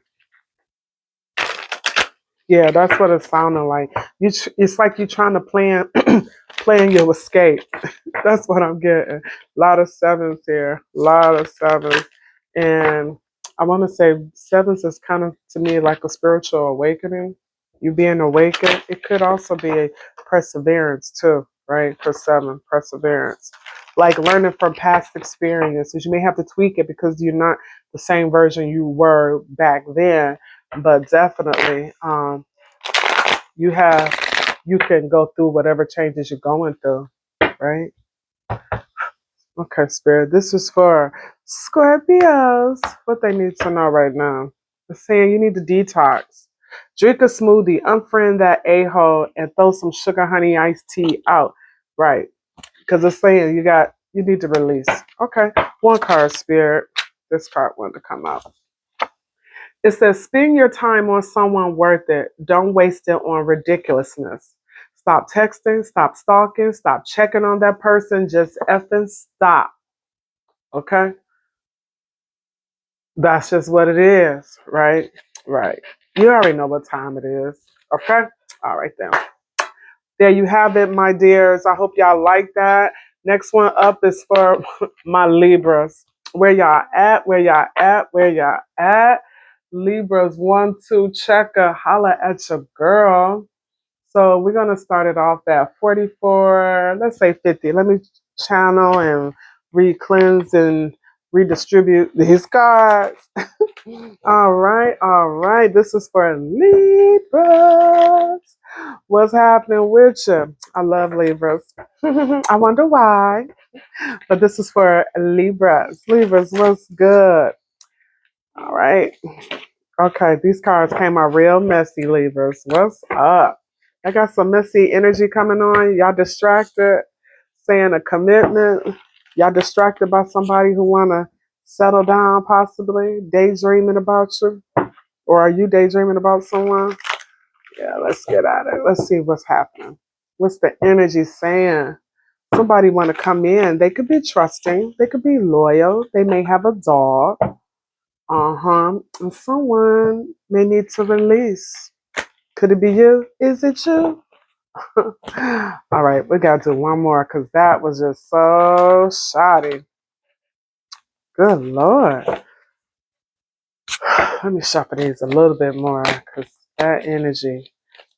Yeah, that's what it's sounding like. It's like you're trying to plan your escape. That's what I'm getting. A lot of 7s here. A lot of 7s. And I want to say 7s is kind of, to me, like a spiritual awakening. You being awakened. It could also be a perseverance, too, right? For 7, perseverance. Like learning from past experiences. You may have to tweak it because you're not the same version you were back then. But definitely, you can go through whatever changes you're going through, right? Okay, Spirit. This is for Scorpios. What they need to know right now. It's saying you need to detox. Drink a smoothie, unfriend that a-hole, and throw some sugar honey iced tea out. Right. Because it's saying you need to release. Okay. One card, Spirit. This card wanted to come out. It says, spend your time on someone worth it. Don't waste it on ridiculousness. Stop texting, stop stalking, stop checking on that person. Just effing stop. Okay? That's just what it is, right? Right. You already know what time it is. Okay? All right, then. There you have it, my dears. I hope y'all like that. Next one up is for my Libras. Where y'all at? Where y'all at? Where y'all at? Libras, 1, 2, checker. Holla at your girl. So we're going to start it off at 44, let's say 50. Let me channel and re-cleanse and redistribute these cards. All right, all right. This is for Libras. What's happening with you? I love Libras. I wonder why. But this is for Libras. Libras, what's good? All right. Okay, these cards came out real messy, Libras. What's up? I got some messy energy coming on. Y'all distracted, saying a commitment. Y'all distracted by somebody who wanna settle down, possibly daydreaming about you, or are you daydreaming about someone? Yeah, let's get at it. Let's see what's happening. What's the energy saying? Somebody want to come in. They could be trusting. They could be loyal. They may have a dog. And someone may need to release. Could it be you? Is it you? All right, we got to do one more because that was just so shoddy. Good Lord. Let me sharpen these a little bit more because that energy,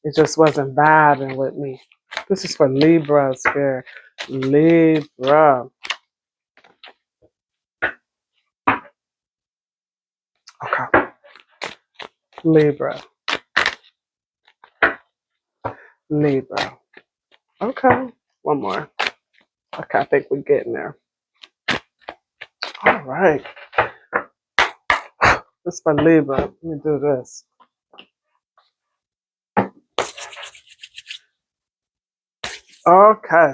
it just wasn't vibing with me. This is for Libra spirit. Libra. Okay. Libra. Libra. Okay. One more. Okay, I think we're getting there. All right. This is for Libra. Let me do this. Okay.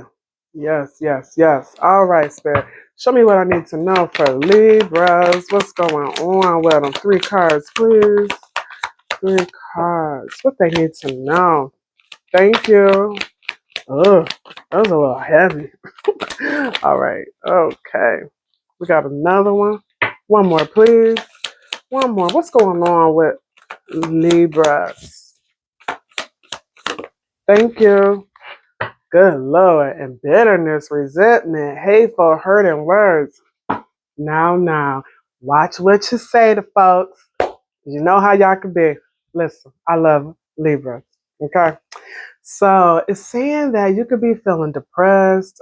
Yes, yes, yes. All right, Spirit. Show me what I need to know for Libras. What's going on with them? 3 cards, please. 3 cards. What they need to know. Thank you. Ugh, that was a little heavy. All right. Okay. We got another one. One more, please. One more. What's going on with Libras? Thank you. Good Lord. And bitterness, resentment, hateful, hurting words. Now. Watch what you say to folks. You know how y'all can be. Listen, I love Libras. Okay. So it's saying that you could be feeling depressed,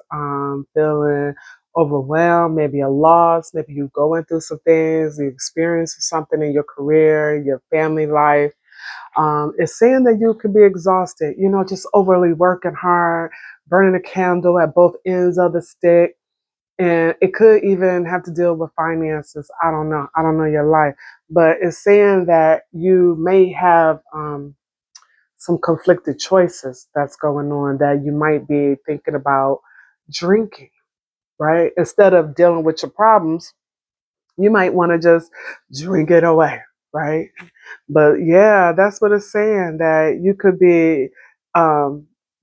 feeling overwhelmed, maybe a loss, maybe you're going through some things, you experience something in your career, your family life. It's saying that you could be exhausted, just overly working hard, burning a candle at both ends of the stick. And it could even have to deal with finances. I don't know. I don't know your life. But it's saying that you may have some conflicted choices that's going on, that you might be thinking about drinking, right? Instead of dealing with your problems, you might want to just drink it away, right? But yeah, that's what it's saying, that you could be a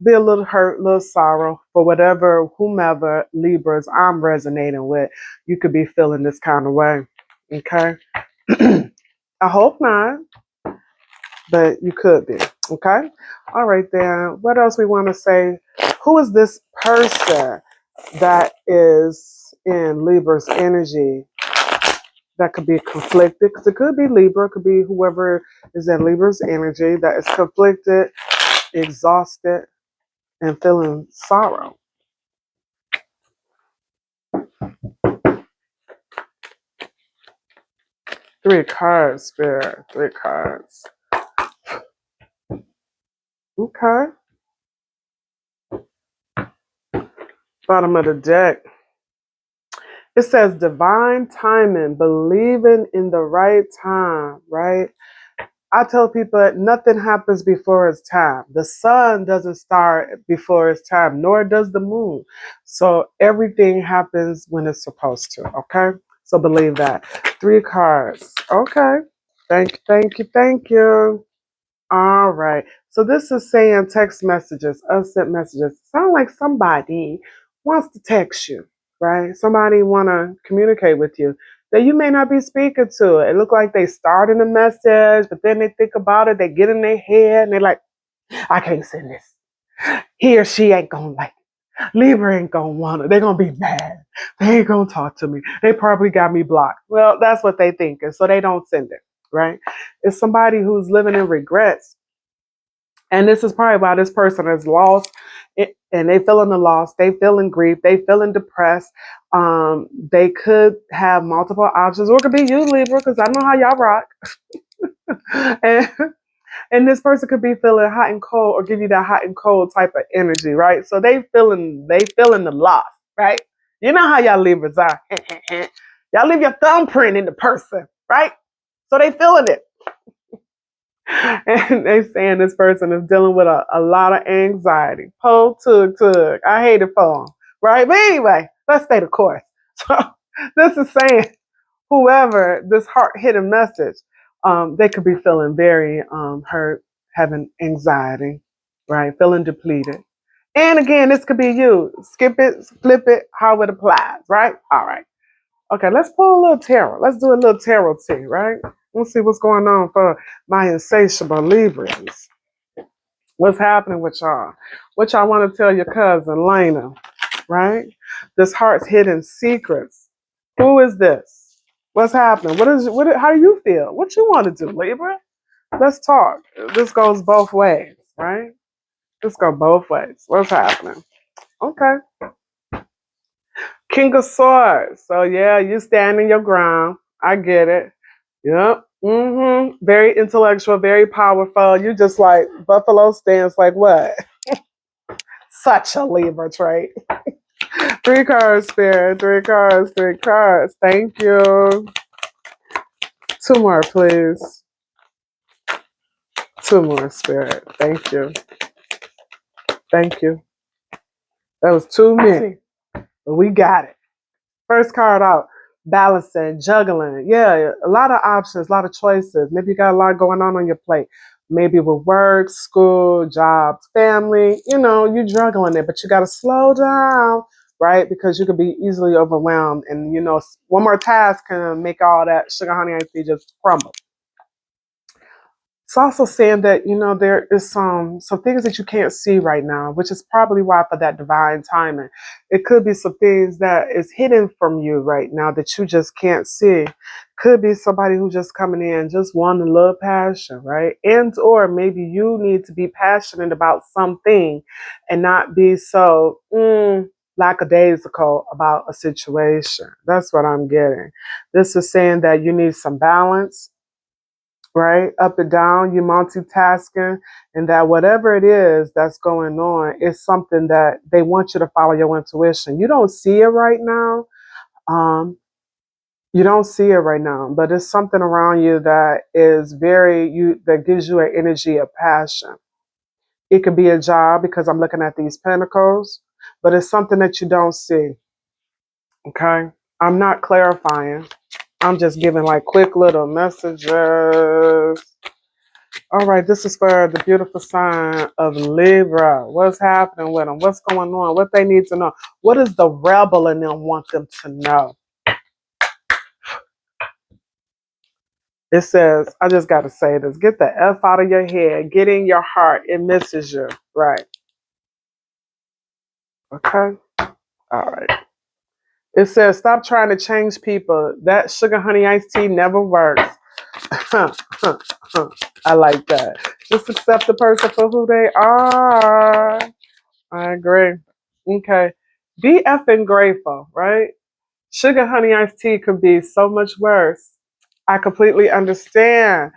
little hurt, a little sorrow for whatever, whomever Libras I'm resonating with. You could be feeling this kind of way. Okay. I hope not, but you could be. Okay. All right, then. What else we want to say? Who is this person that is in Libra's energy that could be conflicted? Because it could be Libra, it could be whoever is in Libra's energy that is conflicted, exhausted, and feeling sorrow. 3 cards, Spirit. 3 cards. Okay. Bottom of the deck. It says divine timing, believing in the right time, right? I tell people that nothing happens before its time. The sun doesn't start before its time, nor does the moon. So everything happens when it's supposed to, okay? So believe that. 3 cards. Okay. Thank you. All right. So this is saying text messages, unsent messages. Sound like somebody wants to text you, right? Somebody want to communicate with you that you may not be speaking to. It look like they starting a message, but then they think about it. They get in their head and they're like, I can't send this. He or she ain't gonna like it. Libra ain't gonna want it. They're gonna be mad. They ain't gonna talk to me. They probably got me blocked. Well, that's what they think, and so they don't send it, right? It's somebody who's living in regrets. And this is probably why this person is lost, and they feeling the loss, they feeling grief, they feeling depressed. They could have multiple options, or it could be you, Libra, because I know how y'all rock. and, and this person could be feeling hot and cold, or give you that hot and cold type of energy, right? So they feeling the loss, right? You know how y'all Libras are. Y'all leave your thumbprint in the person, right? So they feeling it. And they saying this person is dealing with a lot of anxiety. Pull, tug. I hate it for them, right? But anyway, let's stay the course. So this is saying whoever this heart hidden message, they could be feeling very hurt, having anxiety, right? Feeling depleted. And again, this could be you. Skip it, flip it, how it applies, right? All right. Okay, let's pull a little tarot. Let's do a little tarot tea, right? Let's see what's going on for my insatiable Libras. What's happening with y'all? What y'all want to tell your cousin, Lena, right? This heart's hidden secrets. Who is this? What's happening? How do you feel? What you want to do, Libra? Let's talk. This goes both ways, right? This go both ways. What's happening? Okay. King of Swords. So yeah, you standing your ground. I get it. Yep. Very intellectual, very powerful. You just like Buffalo stance like what? Such a Libra trait. 3 cards, Spirit. 3 cards, 3 cards. Thank you. 2 more, please. 2 more, Spirit. Thank you. Thank you. That was too many. But we got it. First card out. Balancing, juggling. Yeah, a lot of options, a lot of choices. Maybe you got a lot going on your plate. Maybe with work, school, jobs, family. You know, you're juggling it, but you got to slow down, right? Because you could be easily overwhelmed. And, you know, one more task can make all that sugar, honey, iced tea just crumble. It's also saying that, you know, there is some things that you can't see right now, which is probably why for that divine timing. It could be some things that is hidden from you right now that you just can't see. Could be somebody who just coming in, just wanting a little passion, right? And or maybe you need to be passionate about something and not be so lackadaisical about a situation. That's what I'm getting. This is saying that you need some balance, right? Up and down, you multitasking, and that whatever it is that's going on is something that they want you to follow your intuition. You don't see it right now. You don't see it right now, but it's something around you that is that gives you an energy of passion. It could be a job because I'm looking at these pentacles, but it's something that you don't see. Okay. I'm not clarifying. I'm just giving like quick little messages. All right, this is for the beautiful sign of Libra. What's happening with them? What's going on? What they need to know? What does the rebel in them want them to know? It says, I just got to say this. Get the F out of your head. Get in your heart. It misses you. Right. Okay. All right. It says, stop trying to change people. That sugar honey iced tea never works. I like that. Just accept the person for who they are. I agree. Okay. Be effing grateful, right? Sugar honey iced tea could be so much worse. I completely understand.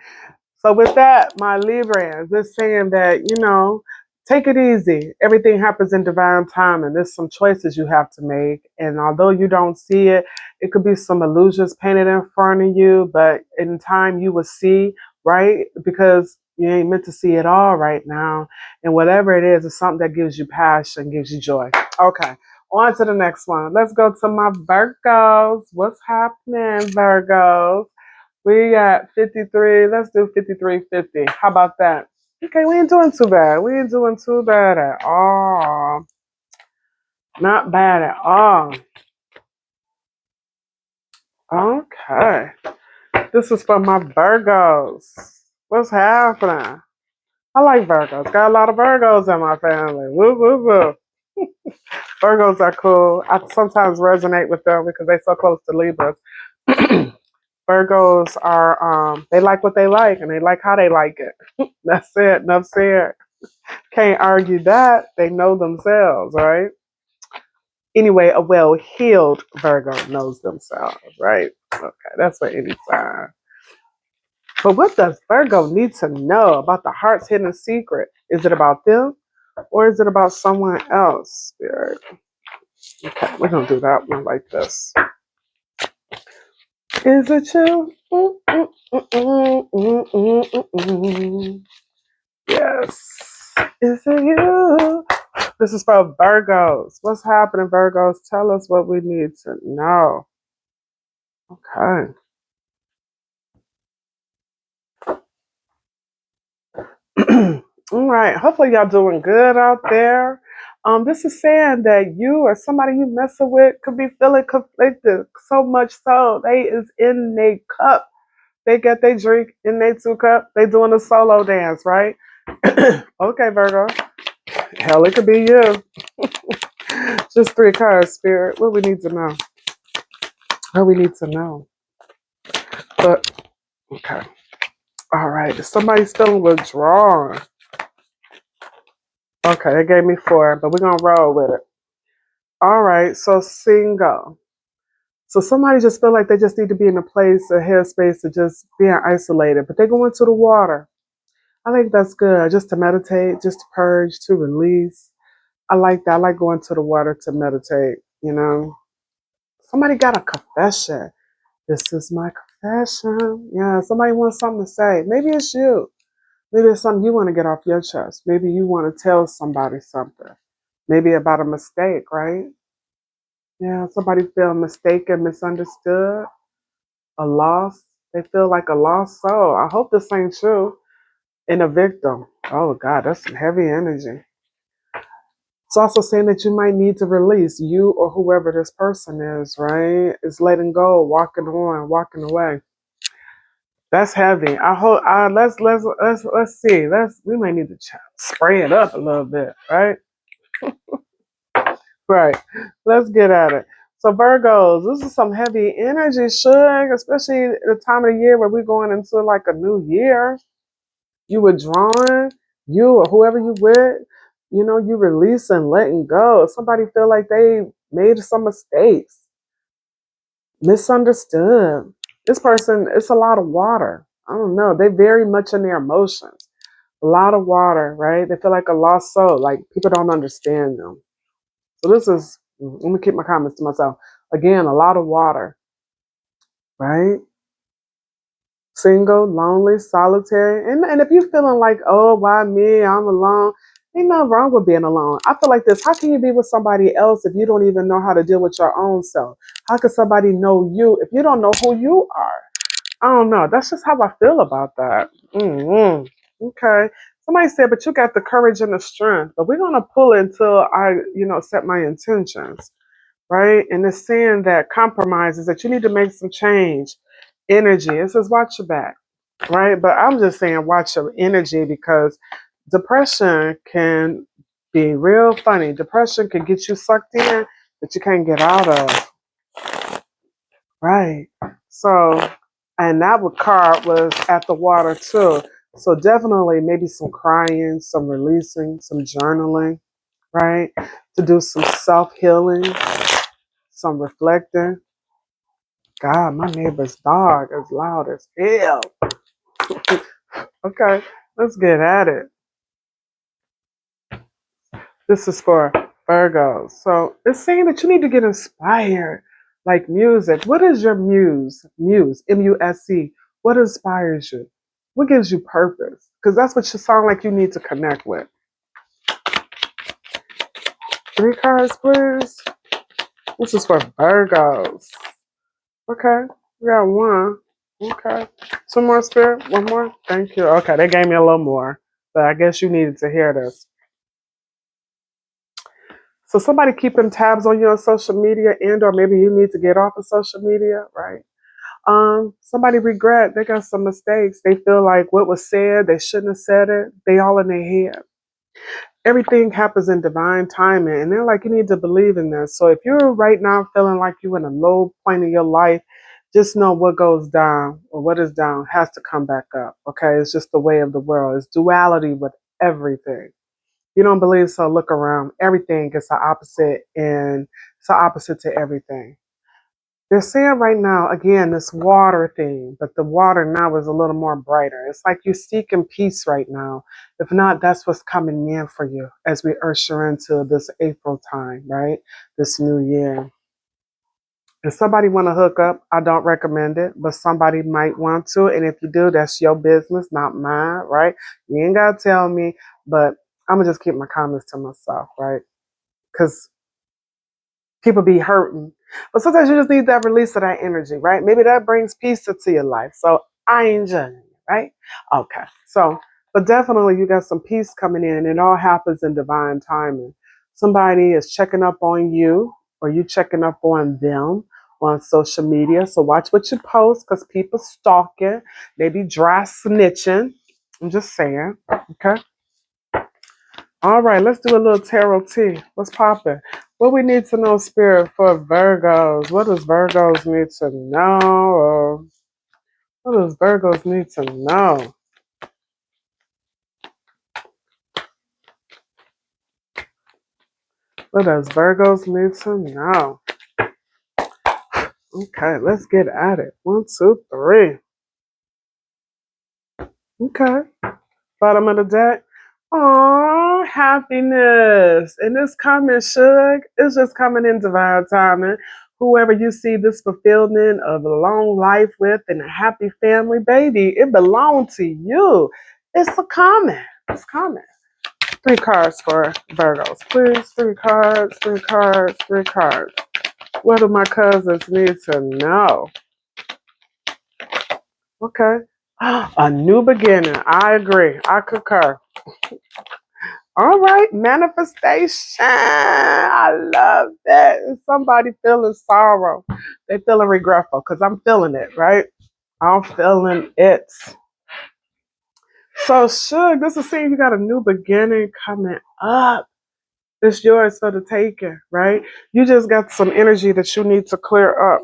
So with that, my Librans, it's saying that, you know, take it easy. Everything happens in divine time, and there's some choices you have to make. And although you don't see it, it could be some illusions painted in front of you, but in time you will see, right? Because you ain't meant to see it all right now. And whatever it is, it's something that gives you passion, gives you joy. Okay, on to the next one. Let's go to my Virgos. What's happening, Virgos? We got 53. Let's do 5350. How about that? Okay, we ain't doing too bad. We ain't doing too bad at all. Not bad at all. Okay. This is for my Virgos. What's happening? I like Virgos. Got a lot of Virgos in my family. Woo, woo, woo. Virgos are cool. I sometimes resonate with them because they're so close to Libras. Virgos are, they like what they like and they like how they like it. That's it. Enough said. Can't argue that. They know themselves, right? Anyway, a well-heeled Virgo knows themselves, right? Okay, that's for any sign. But what does Virgo need to know about the heart's hidden secret? Is it about them or is it about someone else, Spirit? Okay, we're going to do that one like this. Is it you? Yes. Is it you? This is for Virgos. What's happening, Virgos? Tell us what we need to know. Okay. All right. Hopefully y'all doing good out there. This is saying that you or somebody you messing with could be feeling conflicted so much so they is in their cup. They get their drink in their 2 cup. They doing a solo dance, right? Okay, Virgo. Hell, it could be you. Just 3 cards, Spirit. What we need to know? What we need to know? But okay. All right. Somebody's feeling withdrawn. Okay, they gave me 4, but we're gonna roll with it. All right, so single. So somebody just feel like they just need to be in a place, a headspace of just being isolated, but they go into the water. I think that's good, just to meditate, just to purge, to release. I like that. I like going to the water to meditate, you know. Somebody got a confession. This is my confession. Yeah, somebody wants something to say. Maybe it's you. Maybe it's something you want to get off your chest. Maybe you want to tell somebody something. Maybe about a mistake, right? Yeah, somebody feel mistaken, misunderstood, a loss. They feel like a lost soul. I hope this ain't true. And a victim. Oh God, that's some heavy energy. It's also saying that you might need to release you or whoever this person is, right? It's letting go, walking on, walking away. That's heavy. I hope. Let's see. We might need to spray it up a little bit, right? Right. Let's get at it. So Virgos, this is some heavy energy, Suge, especially at the time of the year where we're going into like a new year. You withdrawing, you or whoever you with, you know, you releasing, letting go. Somebody feel like they made some mistakes, misunderstood. This person, it's a lot of water. I don't know. They very much in their emotions. A lot of water, right? They feel like a lost soul. Like people don't understand them. So this is, let me keep my comments to myself. Again, a lot of water, right? Single, lonely, solitary. And if you're feeling like, oh, why me? I'm alone. Ain't nothing wrong with being alone. I feel like this. How can you be with somebody else if you don't even know how to deal with your own self? How can somebody know you if you don't know who you are? I don't know. That's just how I feel about that. Okay. Somebody said, but you got the courage and the strength. But we're going to pull it until I, set my intentions, right? And it's saying that compromises that you need to make some change. Energy. It says watch your back, right? But I'm just saying watch your energy because depression can be real funny. Depression can get you sucked in that you can't get out of. Right. So, and card was at the water too. So definitely maybe some crying, some releasing, some journaling, right? To do some self-healing, some reflecting. God, my neighbor's dog is loud as hell. Okay, let's get at it. This is for Virgos. So it's saying that you need to get inspired, like music. What is your muse? Muse, M-U-S-E. What inspires you? What gives you purpose? Because that's what you sound like you need to connect with. 3 cards, please. This is for Virgos. Okay, we got 1. Okay. 2 more, Spirit. 1 more. Thank you. Okay, they gave me a little more. But I guess you needed to hear this. So somebody keeping tabs on you on social media or maybe you need to get off of social media, right? Somebody regret they got some mistakes. They feel like what was said, they shouldn't have said it. They all in their head. Everything happens in divine timing. And they're like, you need to believe in this. So if you're right now feeling like you're in a low point in your life, just know what goes down or what is down has to come back up. Okay. It's just the way of the world. It's duality with everything. You don't believe so? Look around. Everything is the opposite, and it's the opposite to everything. They're saying right now, again, this water thing, but the water now is a little more brighter. It's like you're seeking peace right now. If not, that's what's coming in for you as we usher into this April time, right? This new year. If somebody want to hook up, I don't recommend it, but somebody might want to. And if you do, that's your business, not mine, right? You ain't got to tell me, but I'm going to just keep my comments to myself, right? Because people be hurting. But sometimes you just need that release of that energy, right? Maybe that brings peace into your life. So I ain't judging you, right? Okay. So But definitely you got some peace coming in. It all happens in divine timing. Somebody is checking up on you or you checking up on them on social media. So watch what you post because people stalking. They be dry snitching. I'm just saying. Okay. All right, let's do a little tarot tea. What's popping? What we need to know, Spirit, for Virgos? What does Virgos need to know? What does Virgos need to know? What does Virgos need to know? Okay, let's get at it. 1, 2, 3. Okay. Bottom of the deck. Oh, happiness. And it's coming, Suge. It's just coming in divine timing. Whoever you see this fulfillment of a long life with and a happy family, baby, it belongs to you. It's a coming. It's coming. 3 cards for Virgos. Please, 3 cards, 3 cards, 3 cards. What do my cousins need to know? Okay. A new beginning. I agree. I concur. All right. Manifestation. I love that. Somebody feeling sorrow. They feeling regretful because I'm feeling it, right? I'm feeling it. So, Suge, this is saying you got a new beginning coming up. It's yours for the taking, right? You just got some energy that you need to clear up.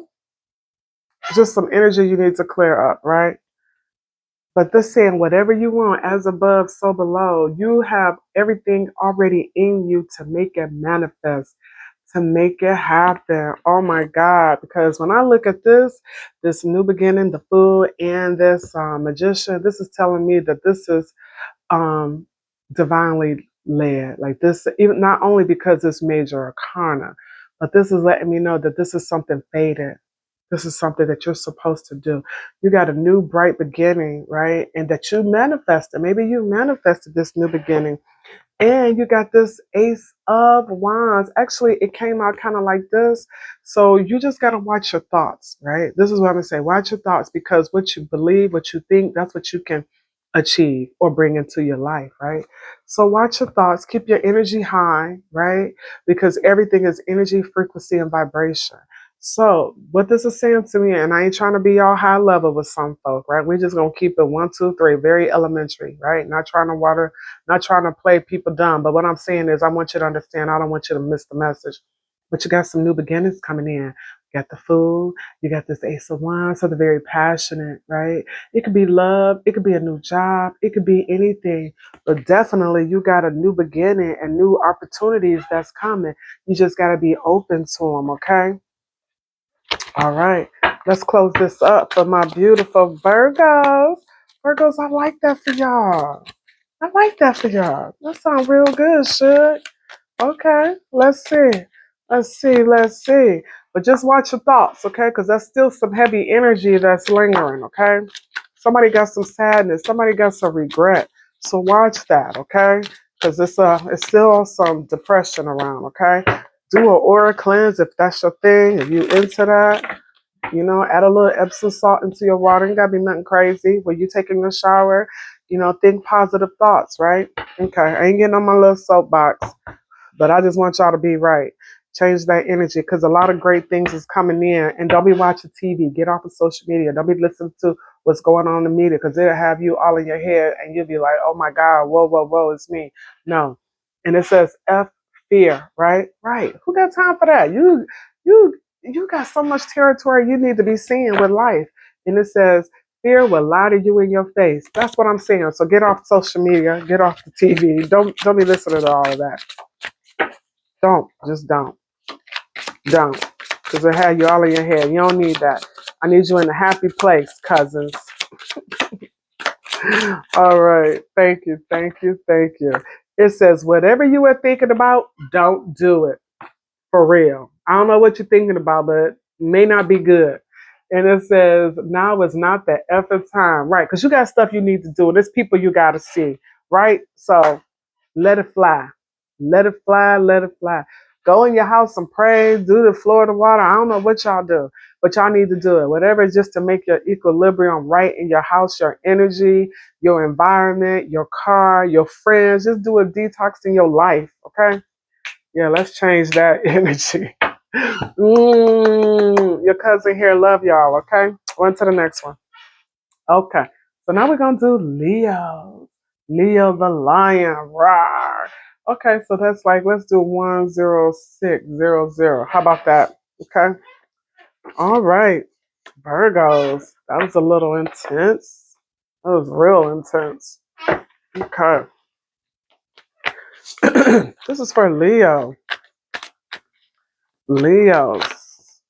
Just some energy you need to clear up, right? But this saying, whatever you want, as above, so below, you have everything already in you to make it manifest, to make it happen. Oh my God. Because when I look at this new beginning, the Fool, and this magician, this is telling me that this is um, divinely led. Like this, even not only because it's major arcana, but this is letting me know that this is something fated. This is something that you're supposed to do. You got a new bright beginning, right? And that you manifested. Maybe you manifested this new beginning. And you got this Ace of Wands. Actually, it came out kind of like this. So you just got to watch your thoughts, right? This is what I'm going to say. Watch your thoughts because what you believe, what you think, that's what you can achieve or bring into your life, right? So watch your thoughts. Keep your energy high, right? Because everything is energy, frequency, and vibration. So what this is saying to me, and I ain't trying to be all high level with some folk, right? We're just going to keep it 1, 2, 3, very elementary, right? Not trying to water, not trying to play people dumb, but what I'm saying is I want you to understand. I don't want you to miss the message. But you got some new beginnings coming in. You got the Fool. You got this Ace of Wands. So they're very passionate, right? It could be love. It could be a new job. It could be anything. But definitely you got a new beginning and new opportunities that's coming. You just got to be open to them, okay? All right. Let's close this up for my beautiful Virgos. Virgos, I like that for y'all. I like that for y'all. That sounds real good, Should. Okay, let's see. Let's see. Let's see. But just watch your thoughts, okay? Because that's still some heavy energy that's lingering, okay? Somebody got some sadness. Somebody got some regret. So watch that, okay? Because it's still some depression around, okay? Do an aura cleanse if that's your thing. If you into that, add a little Epsom salt into your water. Ain't gotta be nothing crazy. When you taking a shower, think positive thoughts, right? Okay, I ain't getting on my little soapbox, but I just want y'all to be right. Change that energy because a lot of great things is coming in. And don't be watching TV. Get off of social media. Don't be listening to what's going on in the media because it'll have you all in your head and you'll be like, oh my God, whoa, whoa, whoa, it's me. No. And it says F fear, right? Right. Who got time for that? You got so much territory you need to be seeing with life. And it says fear will lie to you in your face. That's what I'm saying. So get off social media, get off the TV. Don't be listening to all of that. Just don't. Because it had you all in your head. You don't need that. I need you in a happy place, cousins. All right. Thank you. Thank you. Thank you. It says, whatever you are thinking about, don't do it. For real. I don't know what you're thinking about, but it may not be good. And it says, now is not the effort time. Right. Because you got stuff you need to do. There's people you got to see. Right. So let it fly. Let it fly. Let it fly. Go in your house and pray, do the floor to water. I don't know what y'all do, but y'all need to do it. Whatever, just to make your equilibrium right in your house, your energy, your environment, your car, your friends. Just do a detox in your life, okay? Yeah, let's change that energy. Your cousin here, love y'all, okay? On to the next one. Okay, so now we're gonna do Leo. Leo the lion. Rawr. Okay, so that's like, let's do 10600. How about that? Okay. All right. Virgos. That was a little intense. That was real intense. Okay. This is for Leo. Leos.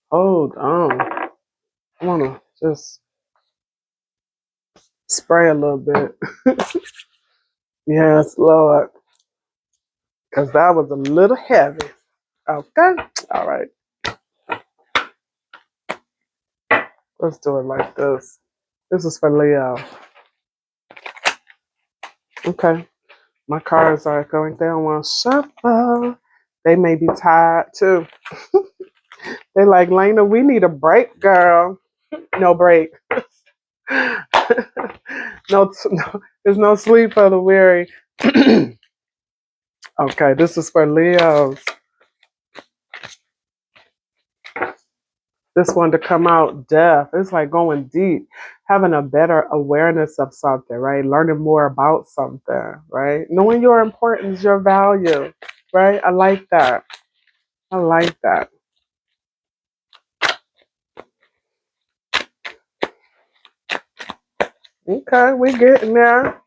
Hold on. I wanna just spray a little bit. Yes, Lord. Because that was a little heavy. Okay. All right. Let's do it like this. This is for Leo. Okay. My cards are going down one shuffle. They may be tired too. They like, Lena, we need a break, girl. No break. No, there's no sleep for the weary. Okay, this is for Leos. This one to come out deaf. It's like going deep, having a better awareness of something, right? Learning more about something, right? Knowing your importance, your value, right? I like that. I like that. Okay, we getting there.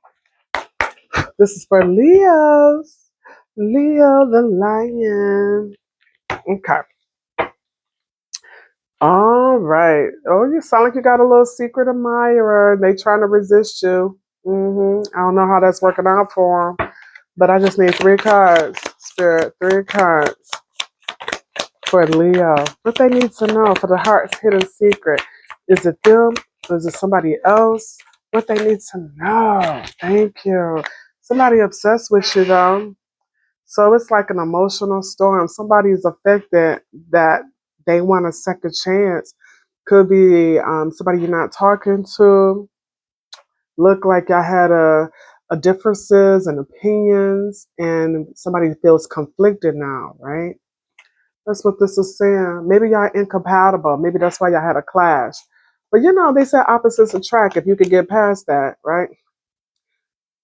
This is for Leos. Leo the lion. Okay. All right. Oh, you sound like you got a little secret admirer. They trying to resist you. I don't know how that's working out for them, but I just need 3 cards. Spirit, 3 cards for Leo. What they need to know for the heart's hidden secret. Is it them? Or is it somebody else? What they need to know. Thank you. Somebody obsessed with you though. So it's like an emotional storm. Somebody is affected that they want a second chance. Could be somebody you're not talking to. Look like y'all had a differences and opinions, and somebody feels conflicted now, right? That's what this is saying. Maybe y'all incompatible. Maybe that's why y'all had a clash. But you know, they said opposites attract if you could get past that, right?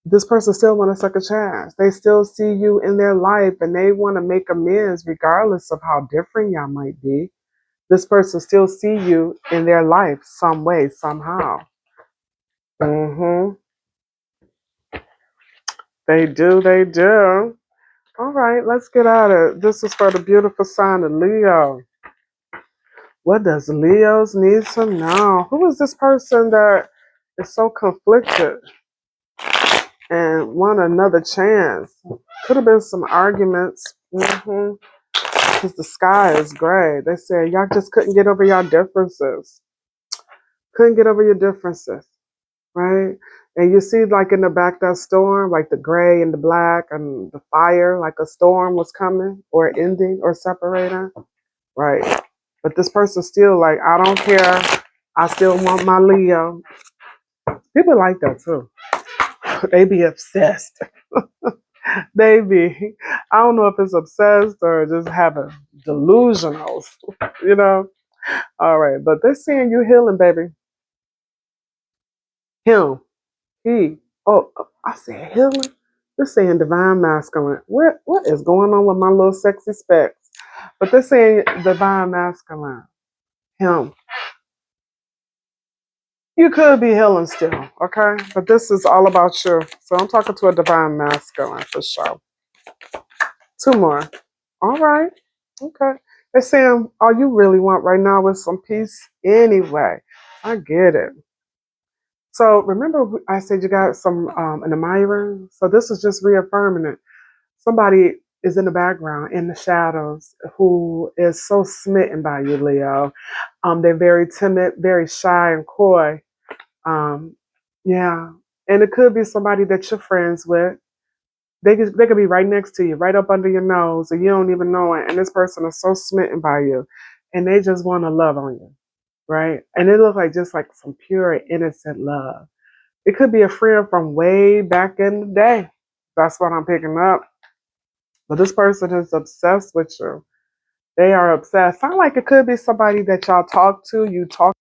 This person still want a second chance. They still see you in their life and they want to make amends regardless of how different y'all might be. This person still see you in their life some way, somehow. Mm-hmm. They do, they do. All right, let's get at it. This is for the beautiful sign of Leo. What does Leo's need to know? Who is this person that is so conflicted and want another chance? Could have been some arguments. Because the sky is gray. They said y'all just couldn't get over your differences. Couldn't get over your differences, right? And you see, like in the back, that storm, like the gray and the black and the fire, like a storm was coming or ending or separating, right? But this person still like, I don't care. I still want my Leo. People like that too. They be obsessed. They be, I don't know if it's obsessed or just having delusionals, you know? All right, but they're seeing you healing, baby. Him, he. Oh, I said healing. They're saying divine masculine. What is going on with my little sexy specs? But they're saying divine masculine. Him. You could be healing still, okay? But this is all about you. So I'm talking to a divine masculine for sure. 2 more. All right. Okay. They're saying all you really want right now is some peace anyway. I get it. So remember I said you got some an admirer? So this is just reaffirming it. Somebody is in the background, in the shadows, who is so smitten by you, Leo. They're very timid, very shy and coy. Um, yeah. And it could be somebody that you're friends with They could be right next to you, right up under your nose, and you don't even know it. And this person is so smitten by you, and they just want to love on you, right? And it looks like just like some pure, innocent love. It could be a friend from way back in the day. That's what I'm picking up. But this person is obsessed with you. They are obsessed. Sound like it could be somebody that y'all talk to. You talk